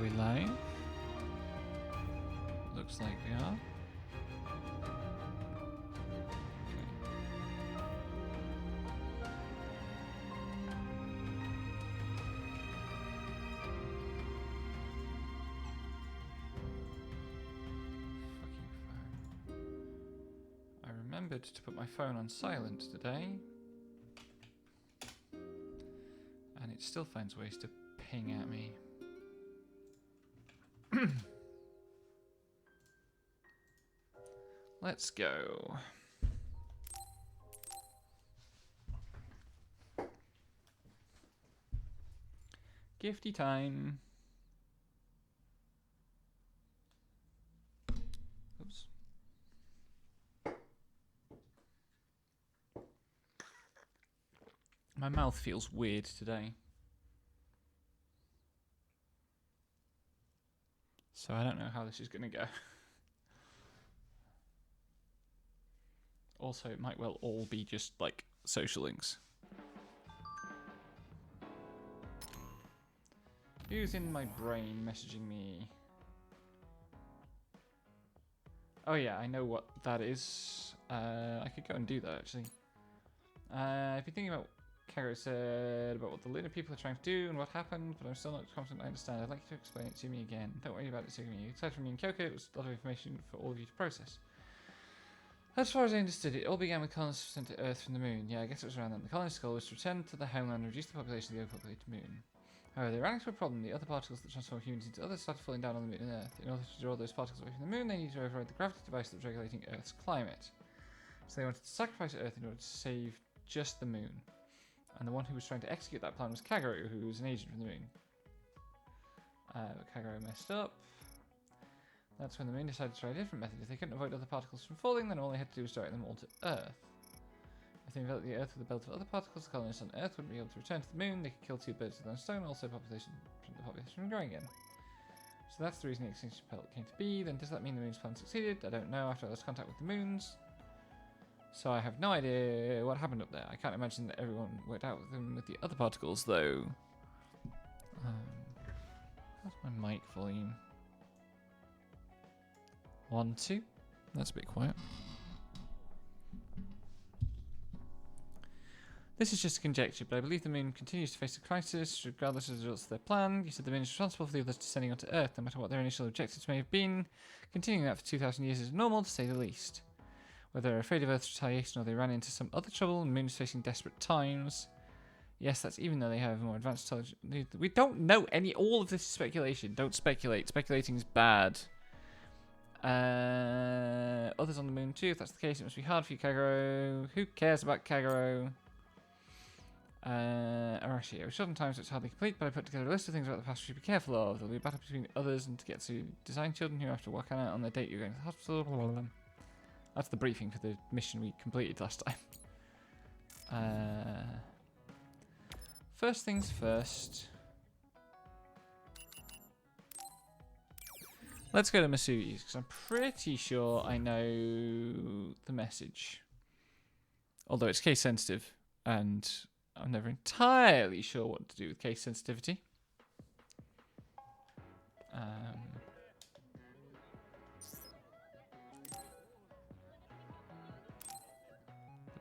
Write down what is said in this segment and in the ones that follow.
we live? Looks like we are. I remembered to put my phone on silent today, and it still finds ways to ping at me. Let's go. Gifty time. Oops. My mouth feels weird today. So I don't know how this is going to go. Also, it might well all be just, like, social links. Who's in my brain messaging me? Oh yeah, I know what that is. I could go and do that, actually. If you're thinking about Kagero said about what the Lunar people are trying to do and what happened, but I'm still not confident I understand. I'd like you to explain it to me again. Don't worry about it to me. Aside from me and Kyoko, it was a lot of information for all of you to process. As far as I understood, it all began with colonists sent to Earth from the Moon. Yeah, I guess it was around then. The colonists' goal was to return to the homeland and reduce the population of the overpopulated Moon. However, they ran into a problem. The other particles that transform humans into others started falling down on the Moon and Earth. In order to draw those particles away from the Moon, they needed to override the gravity device that was regulating Earth's climate. So they wanted to sacrifice Earth in order to save just the Moon. And the one who was trying to execute that plan was Kagero, who was an agent from the Moon. But Kagero messed up. That's when the Moon decided to try a different method. If they couldn't avoid other particles from falling, then all they had to do was direct them all to Earth. If they enveloped the Earth with a belt of other particles, the colonists on Earth wouldn't be able to return to the Moon. They could kill two birds with one stone, also prevent the population from growing again. So that's the reason the extinction pellet came to be. Then does that mean the Moon's plan succeeded? I don't know. After I lost contact with the Moons. So I have no idea what happened up there. I can't imagine that everyone worked out with them with the other particles, though. How's my mic volume? 1, 2. That's a bit quiet. This is just a conjecture, but I believe the Moon continues to face a crisis, regardless of the results of their plan. You said the Moon is responsible for the others descending onto Earth, no matter what their initial objectives may have been. Continuing that for 2,000 years is normal, to say the least. Whether they're afraid of Earth's retaliation or they ran into some other trouble, the Moon is facing desperate times. Yes, that's even though they have more advanced intelligence. We don't know all of this is speculation. Don't speculate. Speculating is bad. Others on the Moon too. If that's the case, it must be hard for you, Kagero. Who cares about Kagero? Arashi. It was short in time, so it's hardly complete, but I put together a list of things about the past we should be careful of. There'll be a battle between others and to get to design children who have to work out on the date you're going to the hospital. Blah, blah, blah. That's the briefing for the mission we completed last time. First things first. Let's go to Masui's, because I'm pretty sure I know the message. Although it's case sensitive, and I'm never entirely sure what to do with case sensitivity.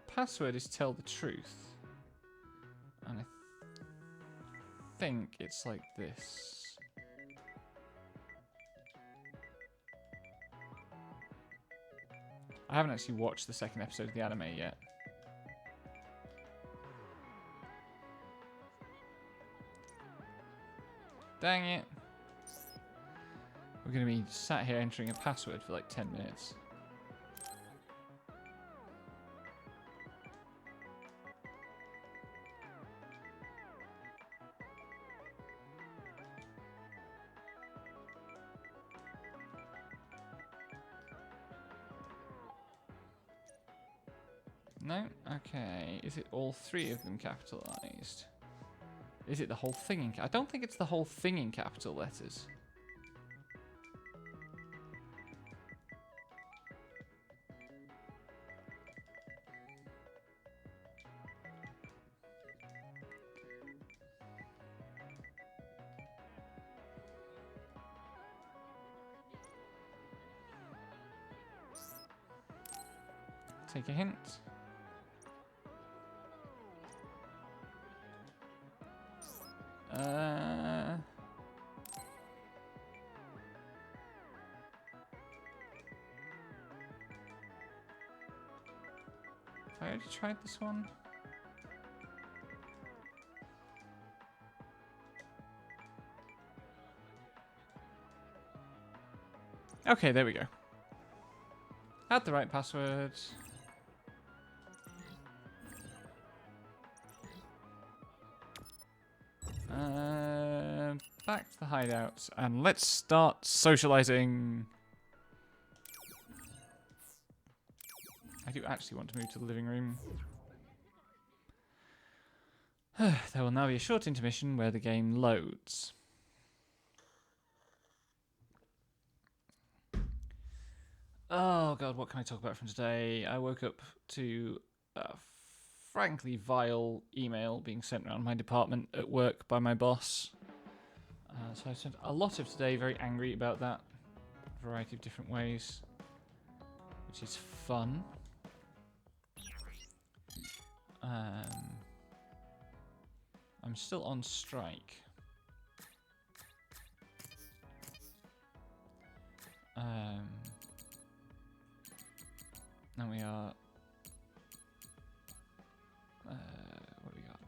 The password is tell the truth. And I think it's like this. I haven't actually watched the second episode of the anime yet. Dang it. We're going to be sat here entering a password for like 10 minutes. No? Okay. Is it all three of them capitalized? Is it the whole thing in I don't think it's the whole thing in capital letters. take a hint. I already tried this one. Okay, there we go. Had the right password. Back to the hideout, and let's start socializing. I do actually want to move to the living room. There will now be a short intermission where the game loads. Oh god, what can I talk about from today? I woke up to a frankly vile email being sent around my department at work by my boss. So I spent a lot of today very angry about that. A variety of different ways. Which is fun. I'm still on strike. And we are... what do we got?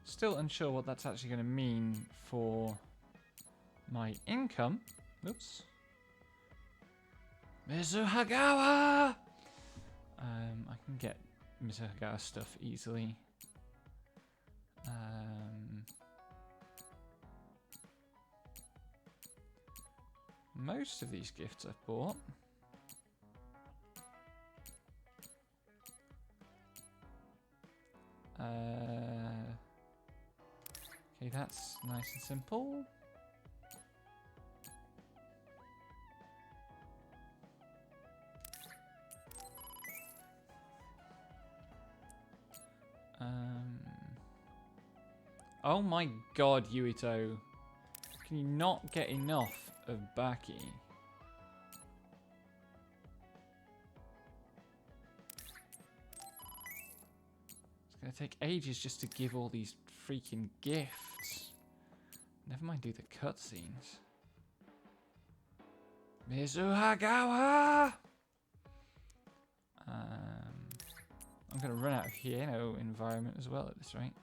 Still unsure what that's actually going to mean for my income. Oops. Mizuhagawa! I can get Mizuhagawa stuff easily. Most of these gifts I've bought. Okay, that's nice and simple. Oh my god, Yuito. Can you not get enough of Baki? It's gonna take ages just to give all these freaking gifts. Never mind do the cutscenes. Mizuhagawa! I'm gonna run out of Hieno environment as well at this rate.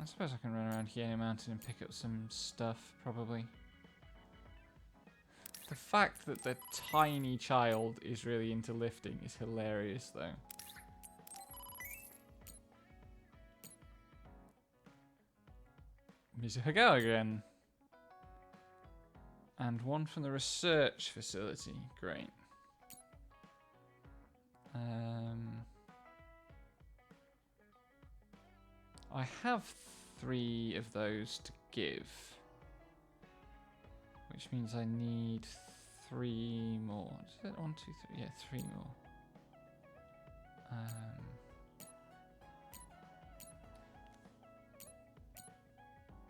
I suppose I can run around Hieno Mountain and pick up some stuff, probably. The fact that the tiny child is really into lifting is hilarious, though. Mizuhagawa again. And one from the research facility. Great. I have 3 of those to give. Which means I need 3 more. Is it 1, 2, 3? Yeah, 3 more.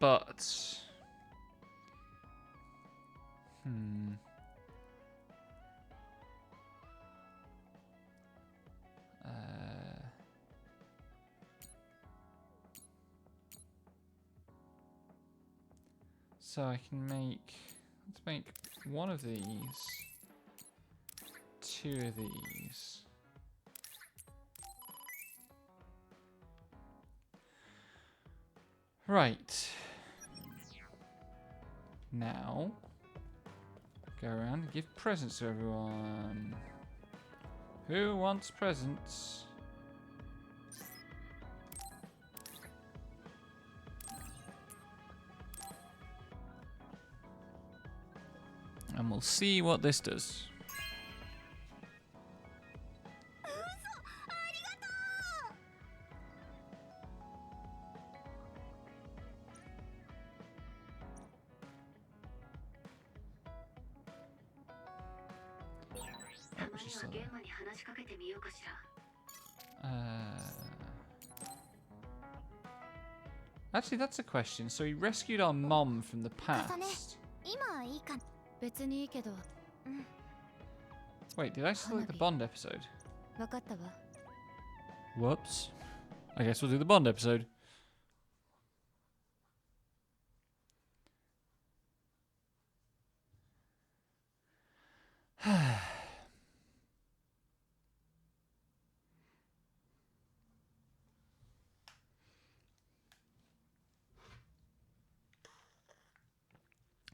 But... So I can make... Let's make 1 of these. 2 of these. Right. Now, go around and give presents to everyone. Who wants presents? And we'll see what this does. Actually, that's a question. So he rescued our mom from the past. Wait, did I select the Bond episode? Whoops. I guess we'll do the Bond episode.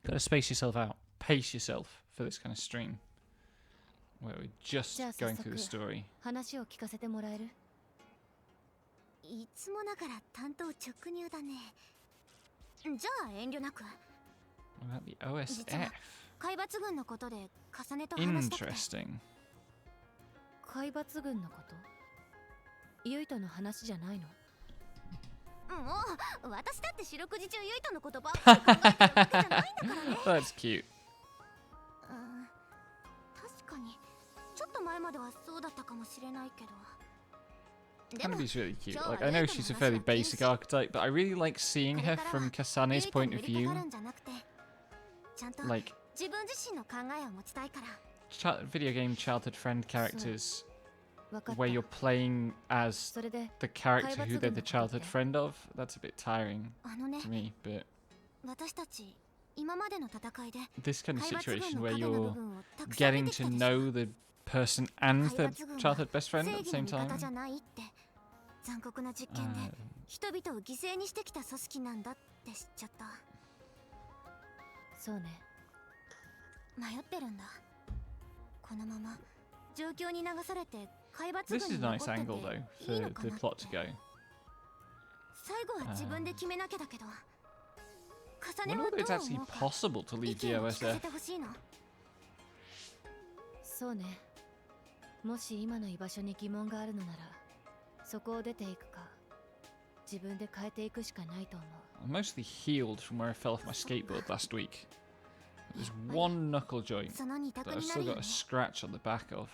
Gotta space yourself out. Pace yourself for this kind of stream. Where we're just going through the story. いつもながら担当直入だね。じゃあ遠慮なく。 What about the OSF? 海抜軍のことで重ねと話したくて。 Interesting. 海抜軍のこと？ユイとの話じゃないの？もう私だって四六時中ユイとのことばっかり考えてるわけじゃないんだからね。That's cute. 確かにちょっと前まではそうだったかもしれないけど。 Hanabi's really cute. Like, I know she's a fairly basic archetype, but I really like seeing her from Kasane's point of view. Like, video game childhood friend characters, where you're playing as the character who they're the childhood friend of. That's a bit tiring to me, but this kind of situation where you're getting to know the person and the childhood best friend at the same time. 残酷な実験で人々を犠牲にしてきた組織なんだって知っちゃった。そうね。迷ってるんだ。このまま状況に流されて海抜軍 This is に a 残 nice ってて angle though いいの for か the なって。 plot to go. 最後は自分で決めなきゃだけど。 I wonder whether it's actually possible to leave the OSF. そうね。もし今の居場所に疑問があるのなら、そこを出ていくか、自分で変えていくしかないと思う。 I'm mostly healed from where I fell off my skateboard last week. There's one knuckle joint that I've still got a scratch on the back of.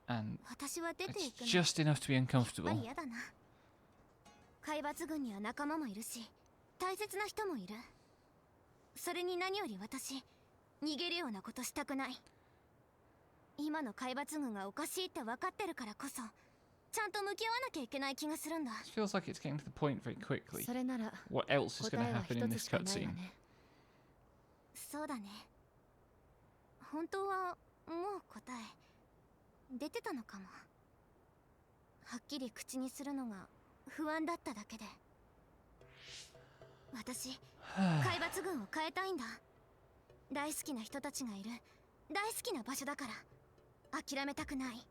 And it's just enough to be uncomfortable. 海抜軍には仲間もいるし、大切な人もいる。それに何より私、逃げるようなことしたくない。今の海抜軍がおかしいって分かってるからこそ、ちゃんと向き合わなきゃいけない気がするんだ。It feels like it's getting to the point very quickly. それなら、 What else is going to happen in this 答えは一つしかない cutscene? わね。そうだね。本当はもう答え出てたのかも。はっきり口にするのが不安だっただけで。私、海抜軍を変えたいんだ。大好きな人たちがいる大好きな場所だから。諦めたくない。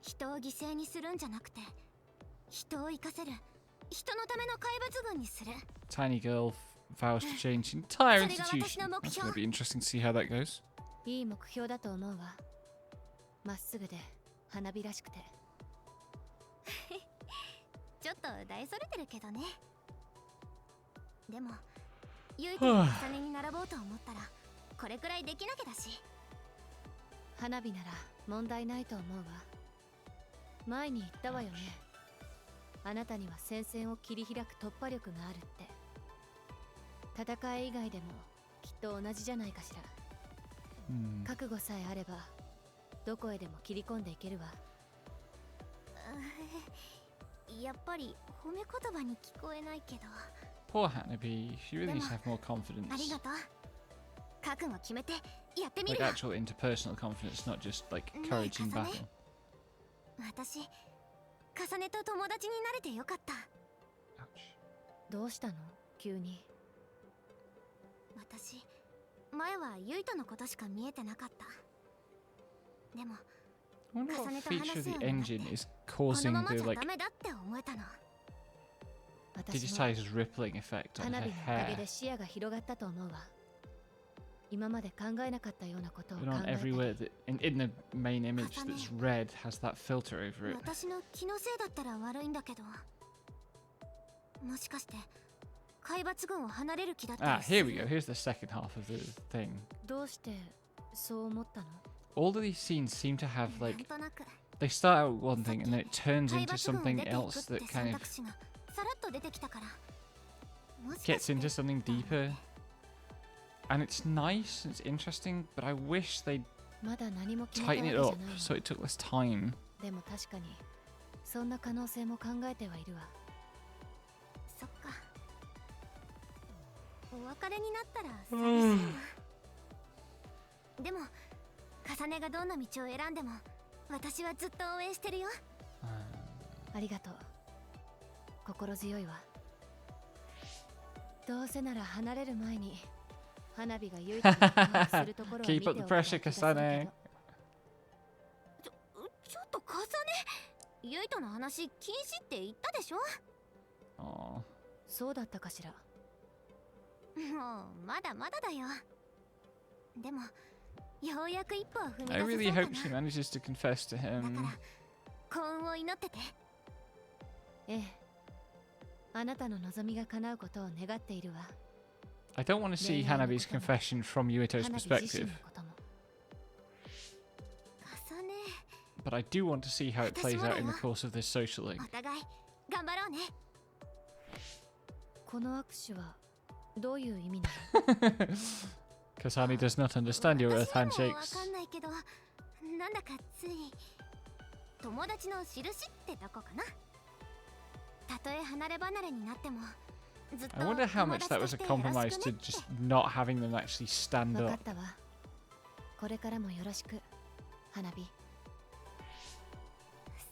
人を犠牲にするんじゃなくて、人を生かせる人のための海抜軍にする。 Tiny girl vows to change the entire institution. That's going to be interesting to see how that goes. いい目標だと思うわ。まっすぐで花火らしくて。ちょっと大それてるけどね。でも、ユイと重ねに並ぼうと思ったら、これくらいできなきゃだし。花火なら問題ないと思うわ。前に言ったわよね。あなたには戦線を切り開く突破力があるって。戦い以外でもきっと同じじゃないかしら。覚悟さえあればどこへでも切り込んでいけるわ。やっぱり褒め言葉に聞こえないけど。 Poor Hanabi, she really needs to have more confidence. ありがとう。覚悟決めてやってみ Like るよ。 actual interpersonal confidence, not just like courage in battle. 私、重ねと友達になれてよかった。 Ouch. どうしたの急に。私、前はユイとのことしか見えてなかった。でも、 I wonder what 重ねと feature 話 of すよ the うになって、 engine is この causing まま the じゃ like ダメだって思えたの。 私も digitized rippling effect on 花 her 火のおかげ hair. で視野が広がったと思うわ。今まで考えなかったようなことを But 考 on え everywhere て。 that in the main image that's red has that filter over it. 私の気のせいだったら悪いんだけど、もしかして海抜軍を離れる気だった Ah, りす here る？ we go. Here's the second half of the thing. どうしてそう思ったの？ All of these scenes seem to have なん like となく they start out one thing and then it turns 海 into 抜群を something 出ていく else って that 選 kind of 択肢がさらっと出てきたからもしか gets して into something deeper. And it's nice, it's interesting, but I wish they'd まだ何も決めたわ tighten け it じゃない up の。 so it took less time. でも確かにそんな可能性も考えてはいるわ。そっかお別れになったら寂しいなでも重ねがどんな道を選んでも私はずっと応援してるよありがとう。心強いわ。どうせなら離れる前に花火が唯一の顔をするところを見 Keep てお up き the たい pressure, 気がするけ Kasane. ど。ちょっと重ねゆいとの話禁止って言ったでしょ Aw. そうだったかしら。もうまだまだだよでもようやく一歩を踏み I 出 really せそう hope か she な manages to confess to だ him. から幸運を祈っててええ。あなたの望みが叶うことを願っているわ。 I don't want to see Hanabi's confession from Yuito's 花火自身 perspective, のことも。重ね but I do want to see how it plays out in the course of this social link. お互い頑張ろうねこの握手はどういう意味な Kasane does not understand your earth 私にも handshakes. わかんないけどなんだかつい友達の印ってとこかなたとえ離れ離れになってもずっと I wonder how much that was a compromise to just not having them actually stand の？分か up. ったわ。これからもよろしく、花火。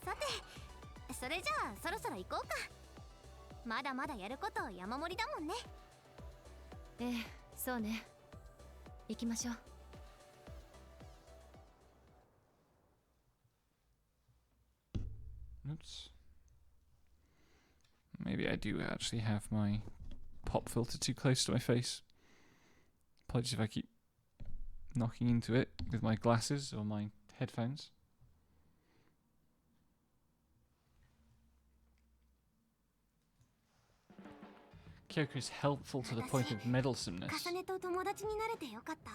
さてそれじゃあそろそろ行こうかまだまだやること山盛りだもんねええ、そうね。行きましょう。 Oops. Maybe I do actually have my pop filter too close to my face. Apologies if I keep knocking into it with my glasses or my headphones. Kyoko is helpful to the point of meddlesomeness. 重ねと友達になれてよかった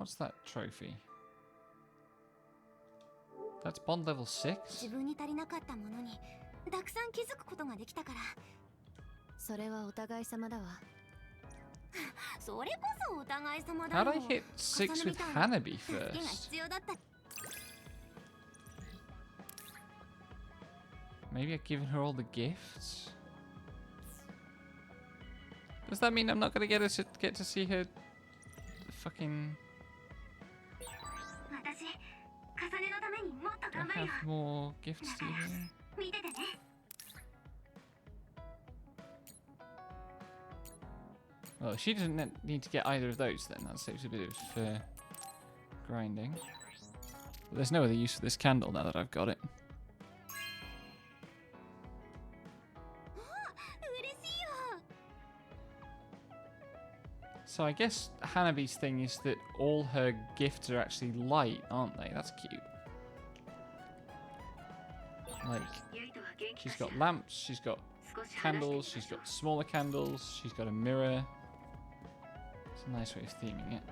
What's that trophy? That's Bond level 6? 自分に足りなかったものにたくさん気づくことができたからそれはお互い様だわ。それこそお互い様だ How'd よ I hit 6 with Hanabi 助けが first? 必要だった Maybe I've given her all the gifts? Does that mean I'm not gonna get to see her fucking 私重ねのためにもっと頑張るよ have more gifts to you? 見ててね Well, she doesn't need to get either of those then. That saves a bit of grinding. But there's no other use for this candle now that I've got it. 嬉しいよ So I guess Hanabi's thing is that all her gifts are actually light, aren't they? That's cute. Like, she's got lamps, she's got candles, she's got smaller candles, she's got a mirror. It's a nice way of theming it.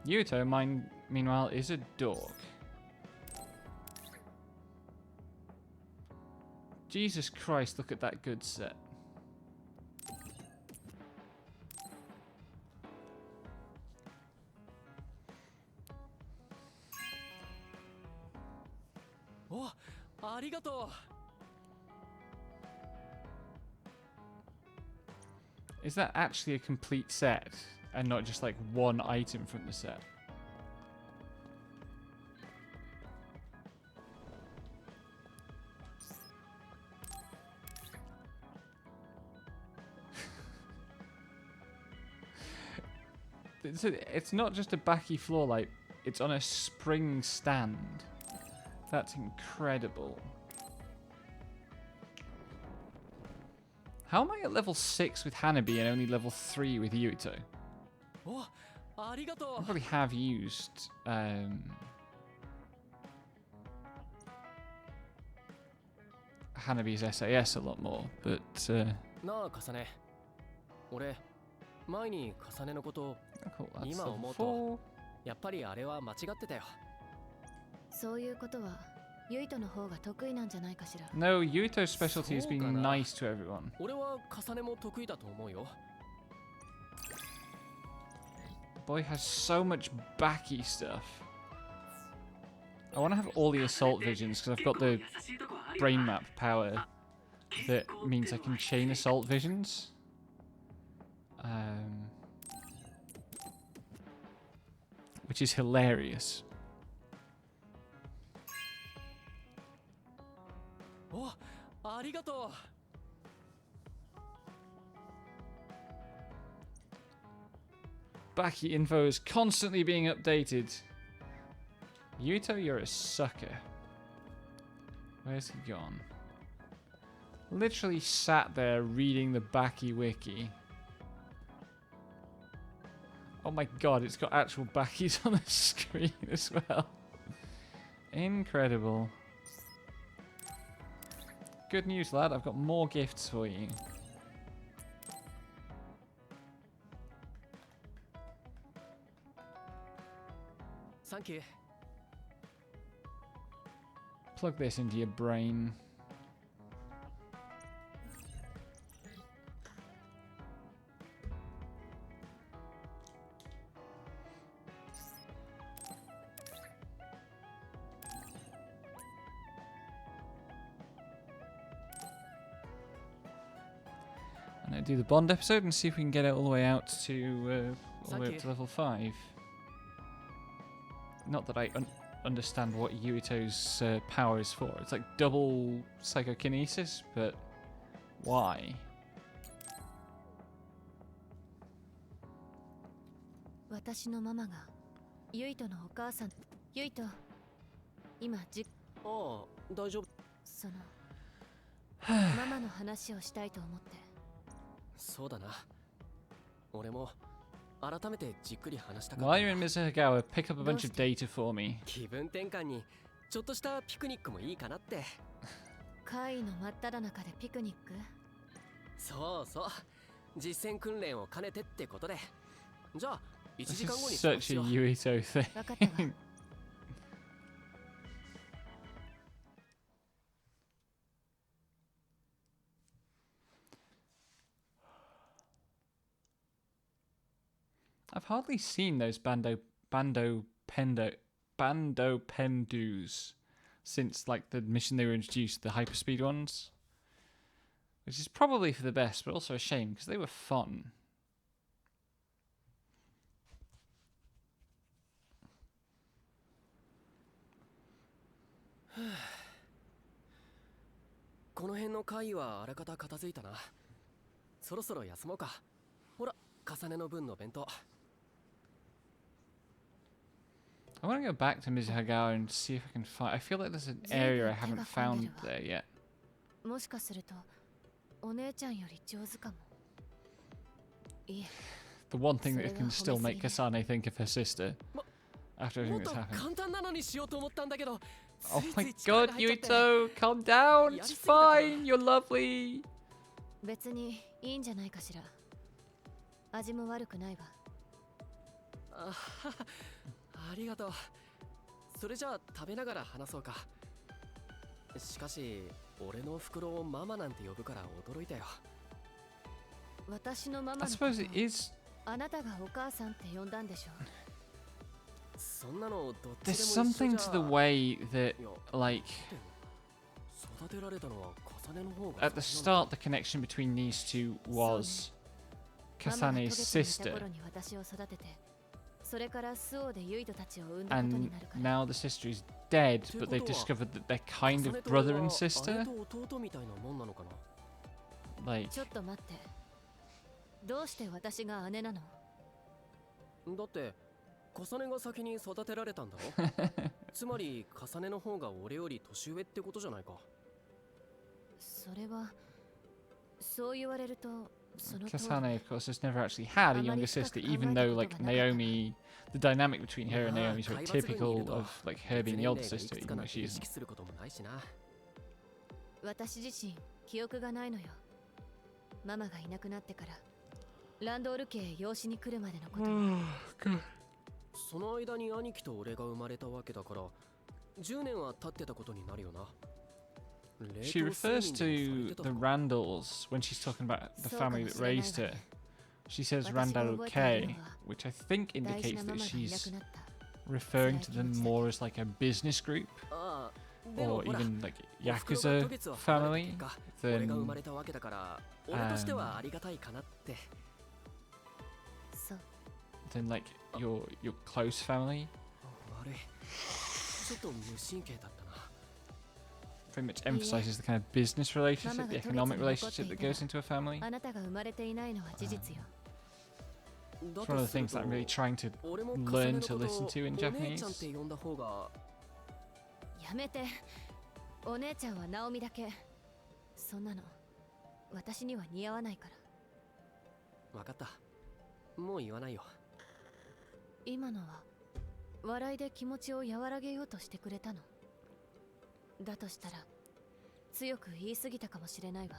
Yuito, meanwhile, is a dog. Jesus Christ, look at that good set. Oh, ありがとう。 Is that actually a complete set and not just like one item from the set? It's not just a backy floor light, it's on a spring stand. That's incredible. How am I at level 6 with Hanabi and only level 3 with Yuito? お、ありがと I う。 probably have used Hanabi's SAS a lot more, but なあ、かさね。俺、前に重ねのことを Cool, that's Ima level omoto. 4. やっぱりあれは間違ってたよ。そういうことはユイトの方が得意なんじゃないかしら。 No, Yuito's specialty is being そうかな。 nice to everyone. 俺は重ねも得意だと思うよ。 Boy has so much backy stuff. I want to have all the assault visions because I've got the brain map power that means I can chain assault visions. Which is hilarious. お、ありがとう。 Backy info is constantly being updated. Yuito, you're a sucker. Where's he gone? Literally sat there reading the Backy wiki. Oh my god, it's got actual Backies on the screen as well. Incredible. Good news, lad. I've got more gifts for you. Thank you. Plug this into your brain. And I do the Bond episode and see if we can get it all the way out to all the way up to level 5. Not that I understand what Yuito's power is for. It's like double psychokinesis, but why? 私のママがユイトのお母さん。ユイト、今ああ、大丈夫。そのママの話をしたいと思って。そうだな。俺も改めてじっくり話したかっ While た。 you're in Mizuhagawa, pick up a bunch of data for me. 気分転換にちょっとしたピクニックもいいかなって。会の真っ只中でピクニック。そうそう。実践訓練を兼ねてってことで。じゃあ1 This 時間後 is に過ご such し a よう。 Yuito thing. わかったわ。I've hardly seen those bando pendus since like the mission they were introduced, the hyperspeed ones. Which is probably for the best, but also a shame because they were fun. この辺の会議はあらかた片付いたな。そろそろ休もうか。ほら、重ねの分の弁当。 I want to go back to Mizuhagawa and see if I can find. I feel like there's an area I haven't found there yet. もしかするとお姉ちゃんより上手かも。いえ、 The one thing that can still make Kasane think of her sister after も everything っと that's happened. 簡単なのにしようと思ったんだけど。 Oh つい my つい力 god, が入っちゃって。 Yuito, calm down. It's fine. You're lovely. 別にいいんじゃないかしら。味も悪くないわ。あははありがとう。それじゃあ食べながら話そうか。しかし俺の袋をママなんて呼ぶから驚いたよ。私のママ I のこと suppose it is. あなたがお母さんって呼んだんでしょ。そんなのどっち There's でも一緒 something じ to ゃ。 the way that, いや like, 育てられたのは重ねの方が at the start, the connection between these two was ママが Kasane's トゲトゲいた sister, 頃に私を育てて、それからスオでユイトたちを産んだことに and なるから。 now the sister is dead, but they've discovered that they're kind of 重ねと brother 俺 and は sister. 姉と弟みたいなもんなのかな。 Like, ちょっと待って。どうして私が姉なの？だって重ねが先に育てられたんだろ。つまり重ねの方が俺より年上ってことじゃないか。それはそう言われるとその通り。 Kasane, of course, has never actually had a younger sister, even though, like, Naomi, the dynamic between her and Naomi is very typical of, like, her being the older sister, even though she 意 isn't. 識することもないしな。私自身記憶がないのよ。ママがいなくなってからランドール家へ養子に来るまでのことを。 God. その間に兄貴と俺が生まれたわけだから10年は経ってたことになるよな。 She refers to the Randalls when she's talking about the family that raised her. She says Randall K, which I think 大事 indicates なマ that マがいな she's くなった。 referring to them more as like a business group ああでも or ほら even like おふくろが Yakuza 渡月を離れた family 結果俺が生ま than れたわけだから俺としてはありがたいかなって。そう。 like your close family. 悪いちょっと無神経だったな。 Very much emphasizes the kind of business relationship, the economic relationship that goes into a family. あなたが生まれていないのは事実よ。It's one of the things that I'm really trying to 俺も learn to listen to in お姉ちゃんっ Japanese. て呼んだ方が。やめて。お姉ちゃんはナオミだけ。そんなの私には似合わないから。分かった。もう言わないよ。今のは笑いで気持ちを和らげようとしてくれたの。だとしたら強く言い過ぎたかもしれないわ。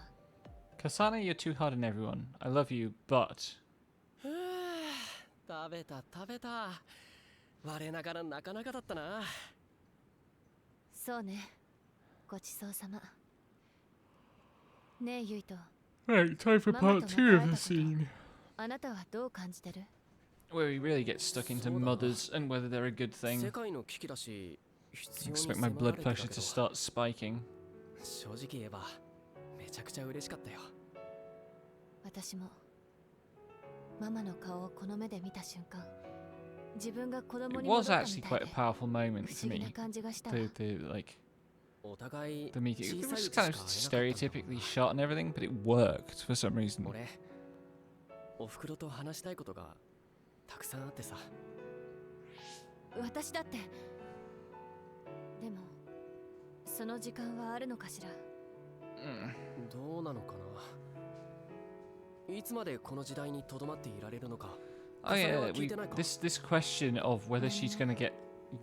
Kasane, you're too hard on everyone. I love you, but ふぅ食べた食べた。我ながらなかなかだったな。そうね。ごちそうさま。ねえユイと、 right, time for Mama part to two of Mama the to scene, あなたはどう感じてる？ where we really get stuck into mothers and whether they're a good 世 thing. 界の危機だし I 必要に expect 迫 my ら blood れてた pressure け to ど start spiking. 正直言えばめちゃくちゃ嬉しかったよ。私もママの顔をこの目で見た瞬間、自分が子供 It に戻っ was たみ actually た quite い a で powerful moment 不 to 思議な me. 感じがしたわ。 The like お互い the meeting. 小 It さいう was ちしか kind 会 of えなかったんだ stereotypically shot and everything, but it worked for some reason. 俺おふくろと話したいことがたくさんあってさ。私だって。でもその時間はあるのかしら。どうなのかな。いつまでこの時代にとどまっていられるのか。 Oh yeah, this question of whether she's gonna get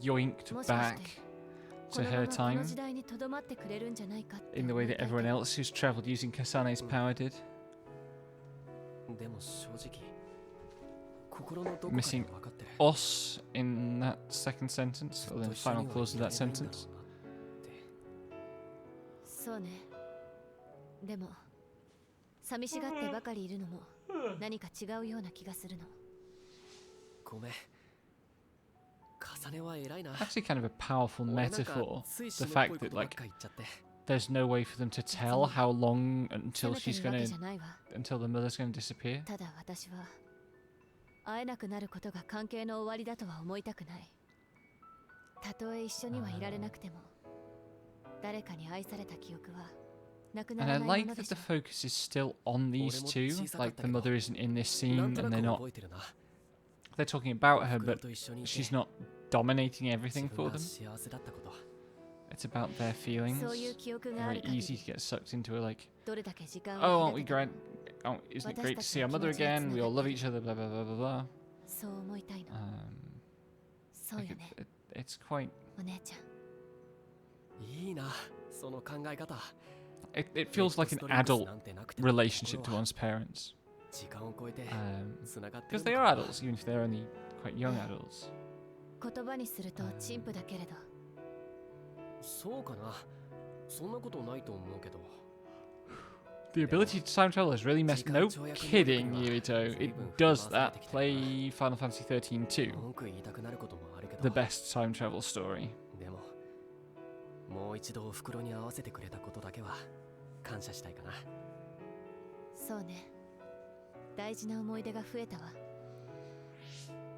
yoinked もしか back して、 to このま her まこ time の時代にとどまってくれるんじゃないかって in the way 思い that たいけ everyone ど else who's travelled using Kasane's power did. でも正直心のどこかで Missing 分かってる。 us in that second sentence, or the final clause of that sentence. そうね。でも寂しがってばかりいるのも何か違うような気がするの。ごめん。重ねは偉いな。 Actually, kind of a powerful 俺なんか metaphor. つい The 締めっ fact ぽいこ that とばっ like か言っちゃって。 there's no way for them to tell how long 責 until めて she's るわけ gonna じゃないわ。 until the mother's gonna disappear. ただ私は会えなくなることが関係の終わりだとは思いたくない。たとえ一緒にはいられなくても誰かに愛された記憶はなくな And ら I ない like もので that しょ the focus is still on these two. Like the mother isn't in this な scene んと and な they're く not. 覚えてるな。 They're talking about her, おふくろ but と一緒にいて she's not dominating 自 everything 分 for が them. 幸せだったこと。 It's about their feelings. そういう記憶があ Very る限 easy り to get sucked into a like, どれだけ時間 oh, を aren't we 隔てて great? も Oh, isn't it great to see our mother again? We all love each other. Blah blah blah blah blah. そう思いたいの。そうよ Like ね、 it's quite. お姉ちゃん。いいな、その考え方。 It feels like an adult relationship to one's parents. 時間を超えてつながって Because る they の are かな。 adults, even if they're only quite young adults. 言葉にすると陳腐だけれど、そうかな。そんなことないと思うけど。 The ability to time travel is really messed. No kidding, Yurito. It does that. Play Final Fantasy 13 too. 文句言いたくなることもあるけど。 The best time travel story. でも、もう一度お袋に合わせてくれたことだけは感謝したいかな。そうね。大事な思い出が増えたわ。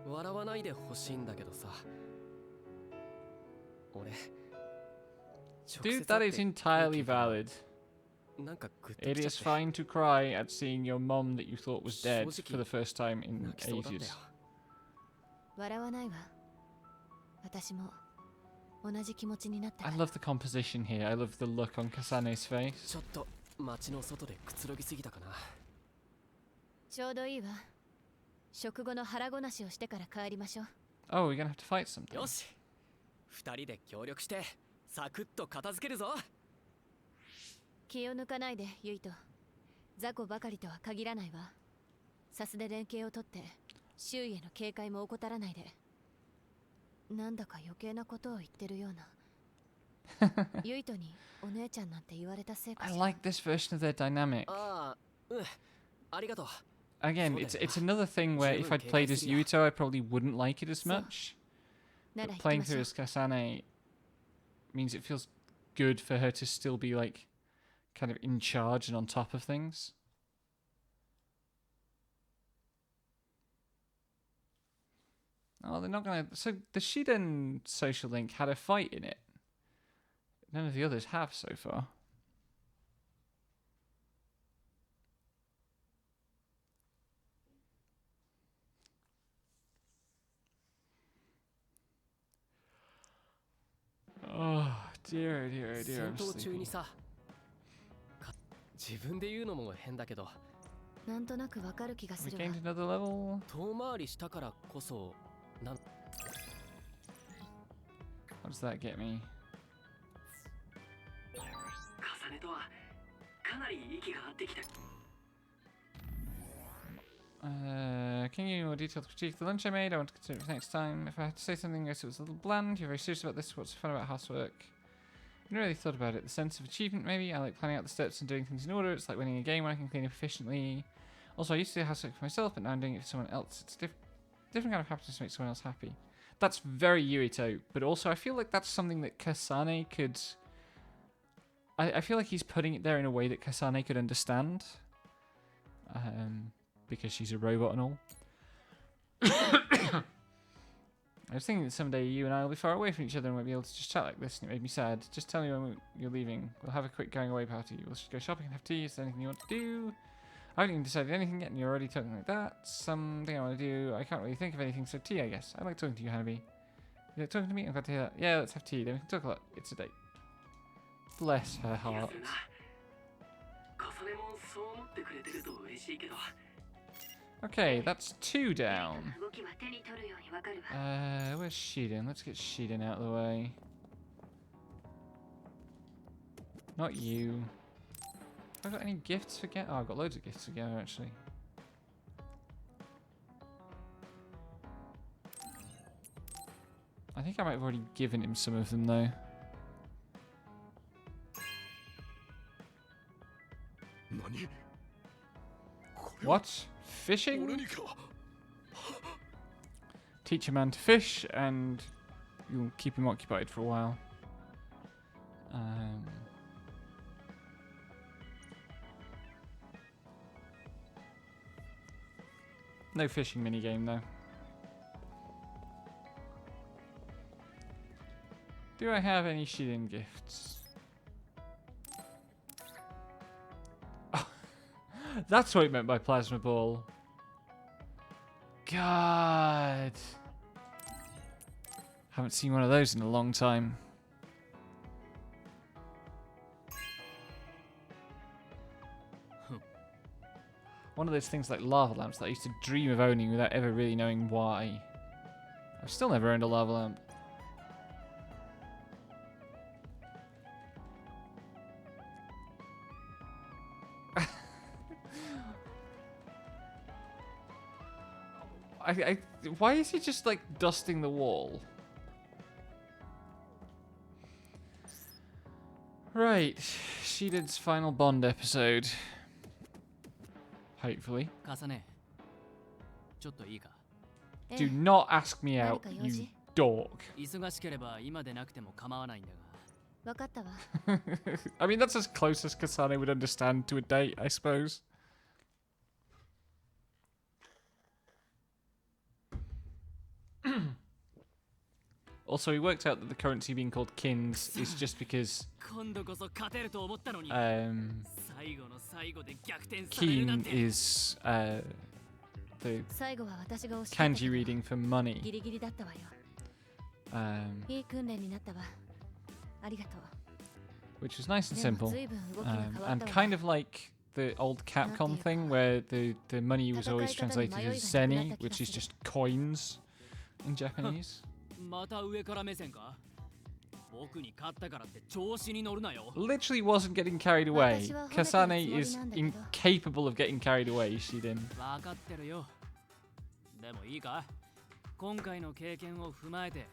笑わないでほしいんだけどさ。俺、 Dude, that is entirely valid. なんかグッと It きちゃ is って fine to cry at seeing your mom that you thought was dead 正 for 直 the first time in 泣きそうだったよ ages.。笑わないわ。私も同じ気持ちになった I から。 love the composition here. I love the look on Kasane's face. ちょっと街の外でくつろぎすぎたかな。ちょうどいいわ。食後の腹ごなしをしてから帰りましょう。 Oh, we're gonna have to fight something. よし、二人で協力してサクッと片付けるぞ。気を抜かないで、ユイと。雑魚ばかりとは限らないわ。さすで連携をとって周囲への警戒も怠らないで。なんだか余計なことを言ってるような。ユイトにお姉ちゃんなんて言われたせいか I しら。 like this version of their dynamic. ああ、うん。ありがとう。 Again, it's another thing where if I'd played as Yuito, I probably wouldn't like it as much. なら But 行き playing ましょ through う。 as Kasane means it feels good for her to still be like kind of in charge and on top of things. Oh, they're not gonna. So the Shiden social link had a fight in it. None of the others have so far. Oh dear, dear, dear. 戦 I'm 闘中 sleepy. にさ、自分で言うのも変だけど、なんとなくわかる気がす We るわ。 gained another level. 遠回りしたからこそ、なん What does that get me? 重ねとはかなり息が合ってきた。 Can you give me more detailed critique of the lunch I made? I want to consider it next time. If I had to say something, I guess it was a little bland. You're very serious about this. What's so fun about housework? I never really thought about it. The sense of achievement, maybe. I like planning out the steps and doing things in order. It's like winning a game when I can clean up efficiently. Also, I used to do housework for myself, but now I'm doing it for someone else. It's a different kind of happiness to make someone else happy. That's very Yuito, but also I feel like that's something that Kasane could... I feel like he's putting it there in a way that Kasane could understand. Because she's a robot and all. I was thinking that someday you and I will be far away from each other and won't be able to just chat like this, and it made me sad. Just tell me when you're leaving. We'll have a quick going away party. We'll just go shopping and have tea. Is there anything you want to do? I haven't even decided anything yet, and you're already talking like that. Something I want to do. I can't really think of anything, so tea, I guess. I like talking to you, Hanabi. You like talking to me? I'm glad to hear that. Yeah, let's have tea. Then we can talk a lot. It's a date. Bless her 気が heart. するな。重ねもそう思ってくれてると嬉しいけど。 Okay, that's 2 down. 動きは手に取るようにわかるわ。 Where's Shiden? Let's get Shiden out of the way. Not you. Have I got any gifts for Ghetto? Oh, I've got loads of gifts for Ghetto, actually. I think I might have already given him some of them, though. 何 What? Fishing? Teach a man to fish, and you'll keep him occupied for a while. No fishing minigame, though. Do I have any Shiden gifts? That's what it meant by plasma ball. God. Haven't seen one of those in a long time. One of those things like lava lamps that I used to dream of owning without ever really knowing why. I've still never owned a lava lamp. Why is he just like dusting the wall? Right, Shiden's final Bond episode. Hopefully. 重ね。ちょっといいか。え Do え not ask me out, 何か用事？ you dork. 忙しければ今でなくても構わないんだが。わかったわ。 I mean, that's as close as Kasane would understand to a date, I suppose. Also, we worked out that the currency being called Kins is just because 今度こそ勝てると思ったのに。 最後の最後で逆転されるなん Keen て。 is the 最後は私が教えたけ kanji ど reading for money. ギリギリだったわよ。 Um, いい訓練になったわ。ありがとう。 which was nice and でも simple. 随分動きが変わったわ And ね。 kind of like the old Capcom thing where the money was always translated as zeni, which is just coins in Japanese. また上から目線か。僕に勝ったからって調子に乗るなよ。 Literally wasn't getting carried away. Kasane is incapable of getting carried away, Shiden. 分かってるよ。でもいいか、今回の経験を踏まえて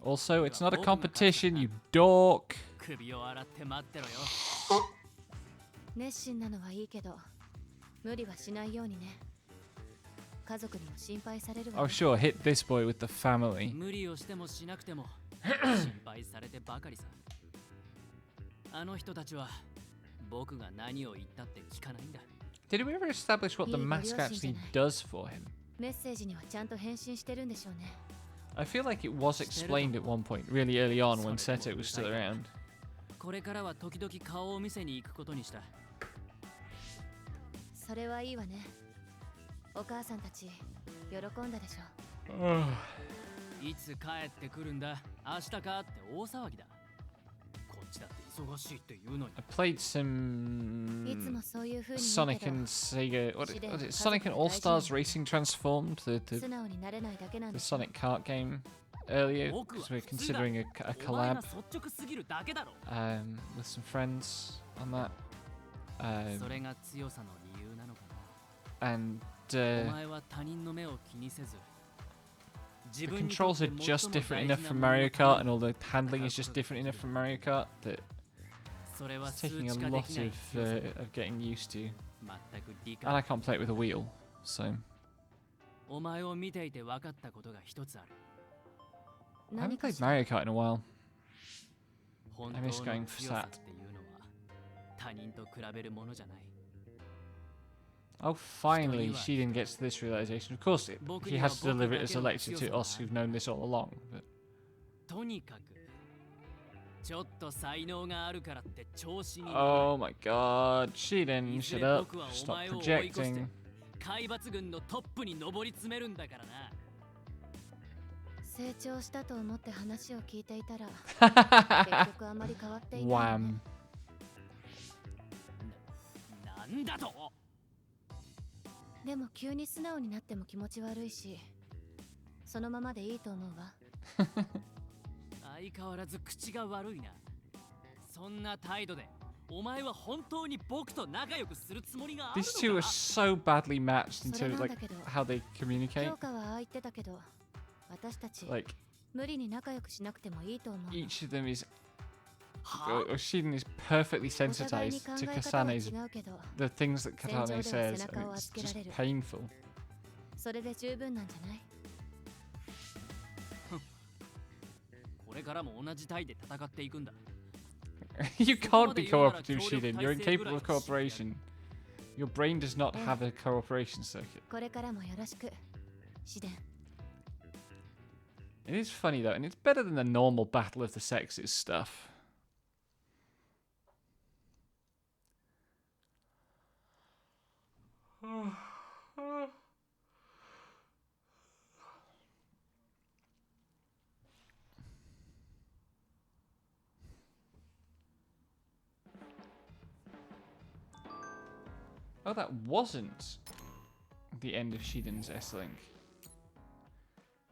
Also, it's not a competition, you dork. 首を洗って待ってろよ。熱心なのはいいけど無理はしないようにね。家族にも心配されるわ Oh, ね。 sure, hit this boy with the family. 無理をしてもしなくても心配されてばかりさ。あの人たちは僕が何を言ったって聞かないんだ。 Did we ever establish what the Yeah, mask but actually you're does for him? メッセージにはちゃんと返信してるんでしょうね。 I feel like it was explained at one point, really early on when Seto was still around. これからは時々顔を見せに行くことにした。それはいいわね。お母さんたち喜んだでしょ。いつ帰ってくるんだ、明日かって大騒ぎだ。こっちだって忙しいって言うのに。 I played some いつもそういう風に言う Sonic けど and Sega. What was it? Sonic and All Stars Racing Transformed, 素 the 直になれないだけなん the でしょ。 Sonic kart game earlier 僕は because we're 普通だ。 considering a お前 collab が率直すぎるだけだろ。 with some friends on that. それが強さの理由なのかな。 And お前は他人の目を気にせず。 the controls are just different enough from Mario Kart, and all the handling is just different enough from Mario Kart that それは it's 数 taking 値 a 化で lot きない of 強さだ。 of getting used to. 全く理 And I 解。 can't play it with a wheel, so お前を見ていて分かったことが一つある。 I 何 haven't か played しら。 Mario Kart in a while. 本当 I の miss going 強 for さ that. っていうのは他人と比べるものじゃない。 Oh, finally, Shiden gets to this realization. Of course, he has to deliver it as a lecture to us who've known this all along. But とにかくちょっと才能があるからって調子に乗る。 oh my god, Shiden, いず shut れ up. 僕はお Stop 前を追い越して projecting. 海抜軍のトップに上り詰めるんだからな。成長したと思って話を聞いていたら結局あまり変わっていないわね。 Wham. なんだと。でも急に素直になっても気持ち悪いし、そのままでいいと思うわ。相変わらず口が悪いな。そんな態度でお前は本当に僕と仲良くするつもりがあるの These two are か。 so badly matched in それ terms な of んだ like けど、 how they communicate. 評価はああ言ってたけど、私たち Like 無理に仲良くしなくてもいいと思う。 each of them is, は or Shiden is perfectly お互いに sensitized 考 to え方は Kasane's 違うけど、 the things that Katane 戦場では says. 背中を And it's 預けら just れる。 painful. それで十分なんじゃない？これからも同じ隊で戦っていくんだ。 You can't be cooperative, Shiden. You're incapable of cooperation. Your brain does not have a cooperation circuit. これからもよろしく、シデン。 It is funny though, and it's better than the normal battle of the sexes stuff. Oh, that wasn't the end of Shiden's S-Link.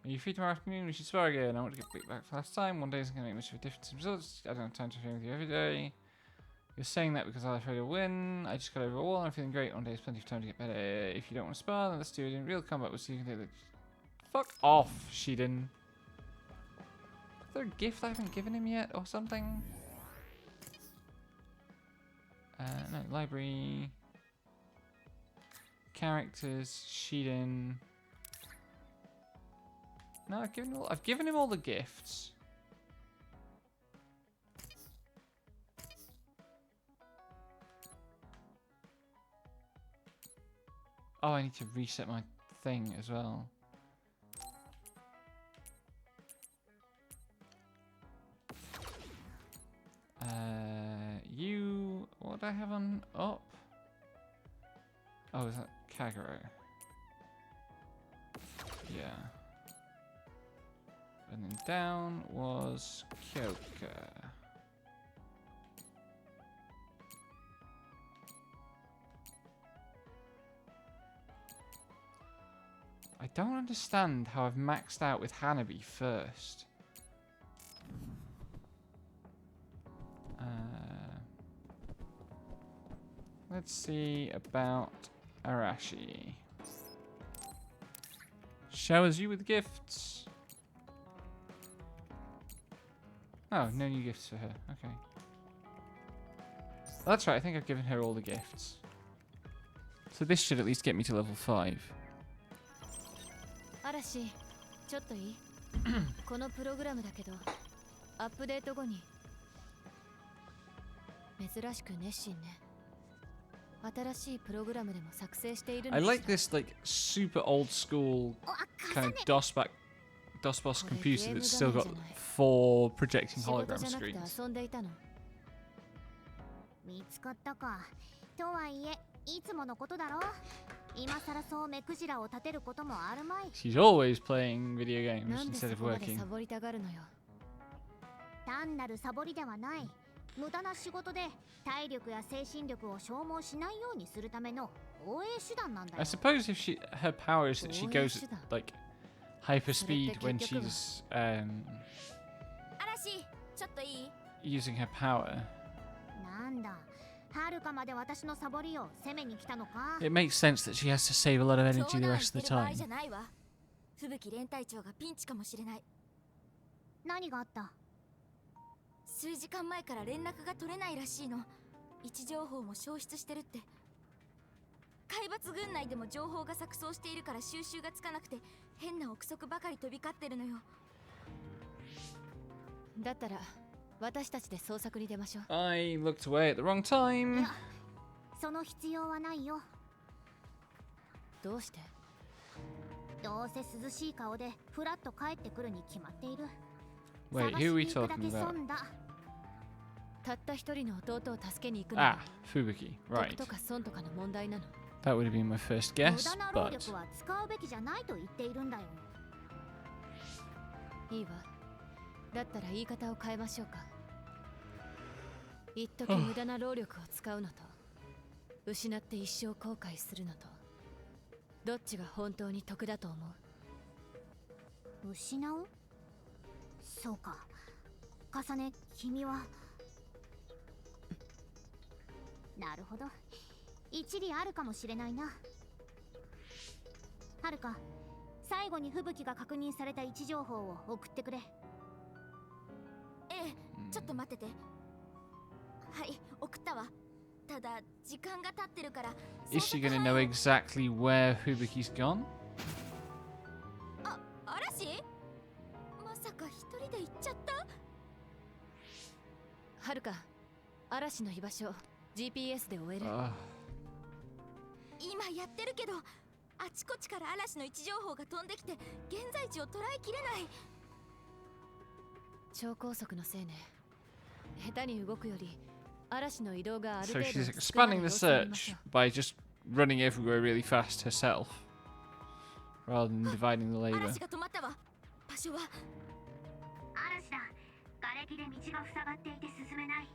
Are you free tomorrow afternoon? We should spar again. I want to get back for last time. One day isn't going to make much of a difference in results. I don't have time to train with you every day. You're saying that because I'm afraid to win. I just got over a wall and I'm feeling great. One day is plenty of time to get better. If you don't want to spar, then let's do it in real combat. We'll see if you can do it. Fuck off, Shiden. Is there a gift I haven't given him yet or something? No, library. Characters, Shiden. No, I've given him all the gifts. Oh, I need to reset my thing as well. What do I have on up? Oh, is that Kagero? Yeah. And then down was Kyoka. I don't understand how I've maxed out with Hanabi first. Let's see about Arashi. Showers you with gifts. Oh, no new gifts for her. Okay. That's right, I think I've given her all the gifts. So this should at least get me to level 5. 嵐、ちょっといい？このプログラムだけど、アップデート後に珍しく熱心ね。新しいプログラムでも作成しているの I かし like ら？ this like super old school お、kind of DOS-box computer that's still got これゲーム画面じゃない。 4 projecting 仕事 hologram じゃなくて screens. 遊んでいたの。見つかったか。とはいえ、いつものことだろ。今さらそう目くじらを立てることもあるまい。 She's always playing video games なんで instead そ of こまで working. サボりたがるのよ。単なるサボりではない。無駄な仕事で体力や精神力を消耗しないようにするための応援手段なんだ I よ。 suppose if her power is that she goes at 応援手段。 like hyper それって speed when 結局は。 she's 嵐、ちょっといい？ using her power. なんだ。はるかまで私のサボりを攻めに来たのか。 It makes sense that she has to save a lot of energy the rest of the 冗談 time. 言ってる場合じゃないわ。吹雪連隊長がピンチかもしれない。何があった？数時間前から連絡が取れないらしいの。位置情報も消失してるって。海抜軍内でも情報が錯綜しているから収集がつかなくて変な憶測ばかり飛び交ってるのよ。だったら私たちで捜索に出ましょう。 I looked away at the wrong い time. や、その必要はないよ。どうして？どうせ涼しい顔でフラッと帰ってくるに決まっている。 Wait, 探 who are we しに行くだ talking け about? 損だ。たった一人の弟を助けに行くのは Ah, Fubuki. 得 Right. とか損とかの問題なの。 That would have been my first 無 guess, 駄な労 but 力は使うべきじゃないと言っているんだよ。いいわ。だったら言い方を変えましょうか。一時無駄な労力を使うのと、失って一生後悔するのと、どっちが本当に得だと思う？失う？そうか。重ね、君は。なるほど。一理あるかもしれないな。はるか、最後に吹雪が確認された位置情報を送ってくれ。ええ、ちょっと待ってて。はい、送ったわ。ただ時間が経ってるから。 is she 捜 going to 索 know 範囲を exactly where Fubuki's gone? 嵐？まさか一人で行っちゃった？はるか、嵐の居場所 GPS で終える。 今やってるけど、あちこちから嵐の位置情報が飛んできて現在地を捉えきれない。超高速のせいね。下手に動くより嵐の移動がある So 程度 she's 少ない expanding the 様子を見ましょ search by just running everywhere really fast herself, rather than dividing the labor. 嵐が止まったわ。場所は嵐だ。瓦礫で道が塞がっていて進めない。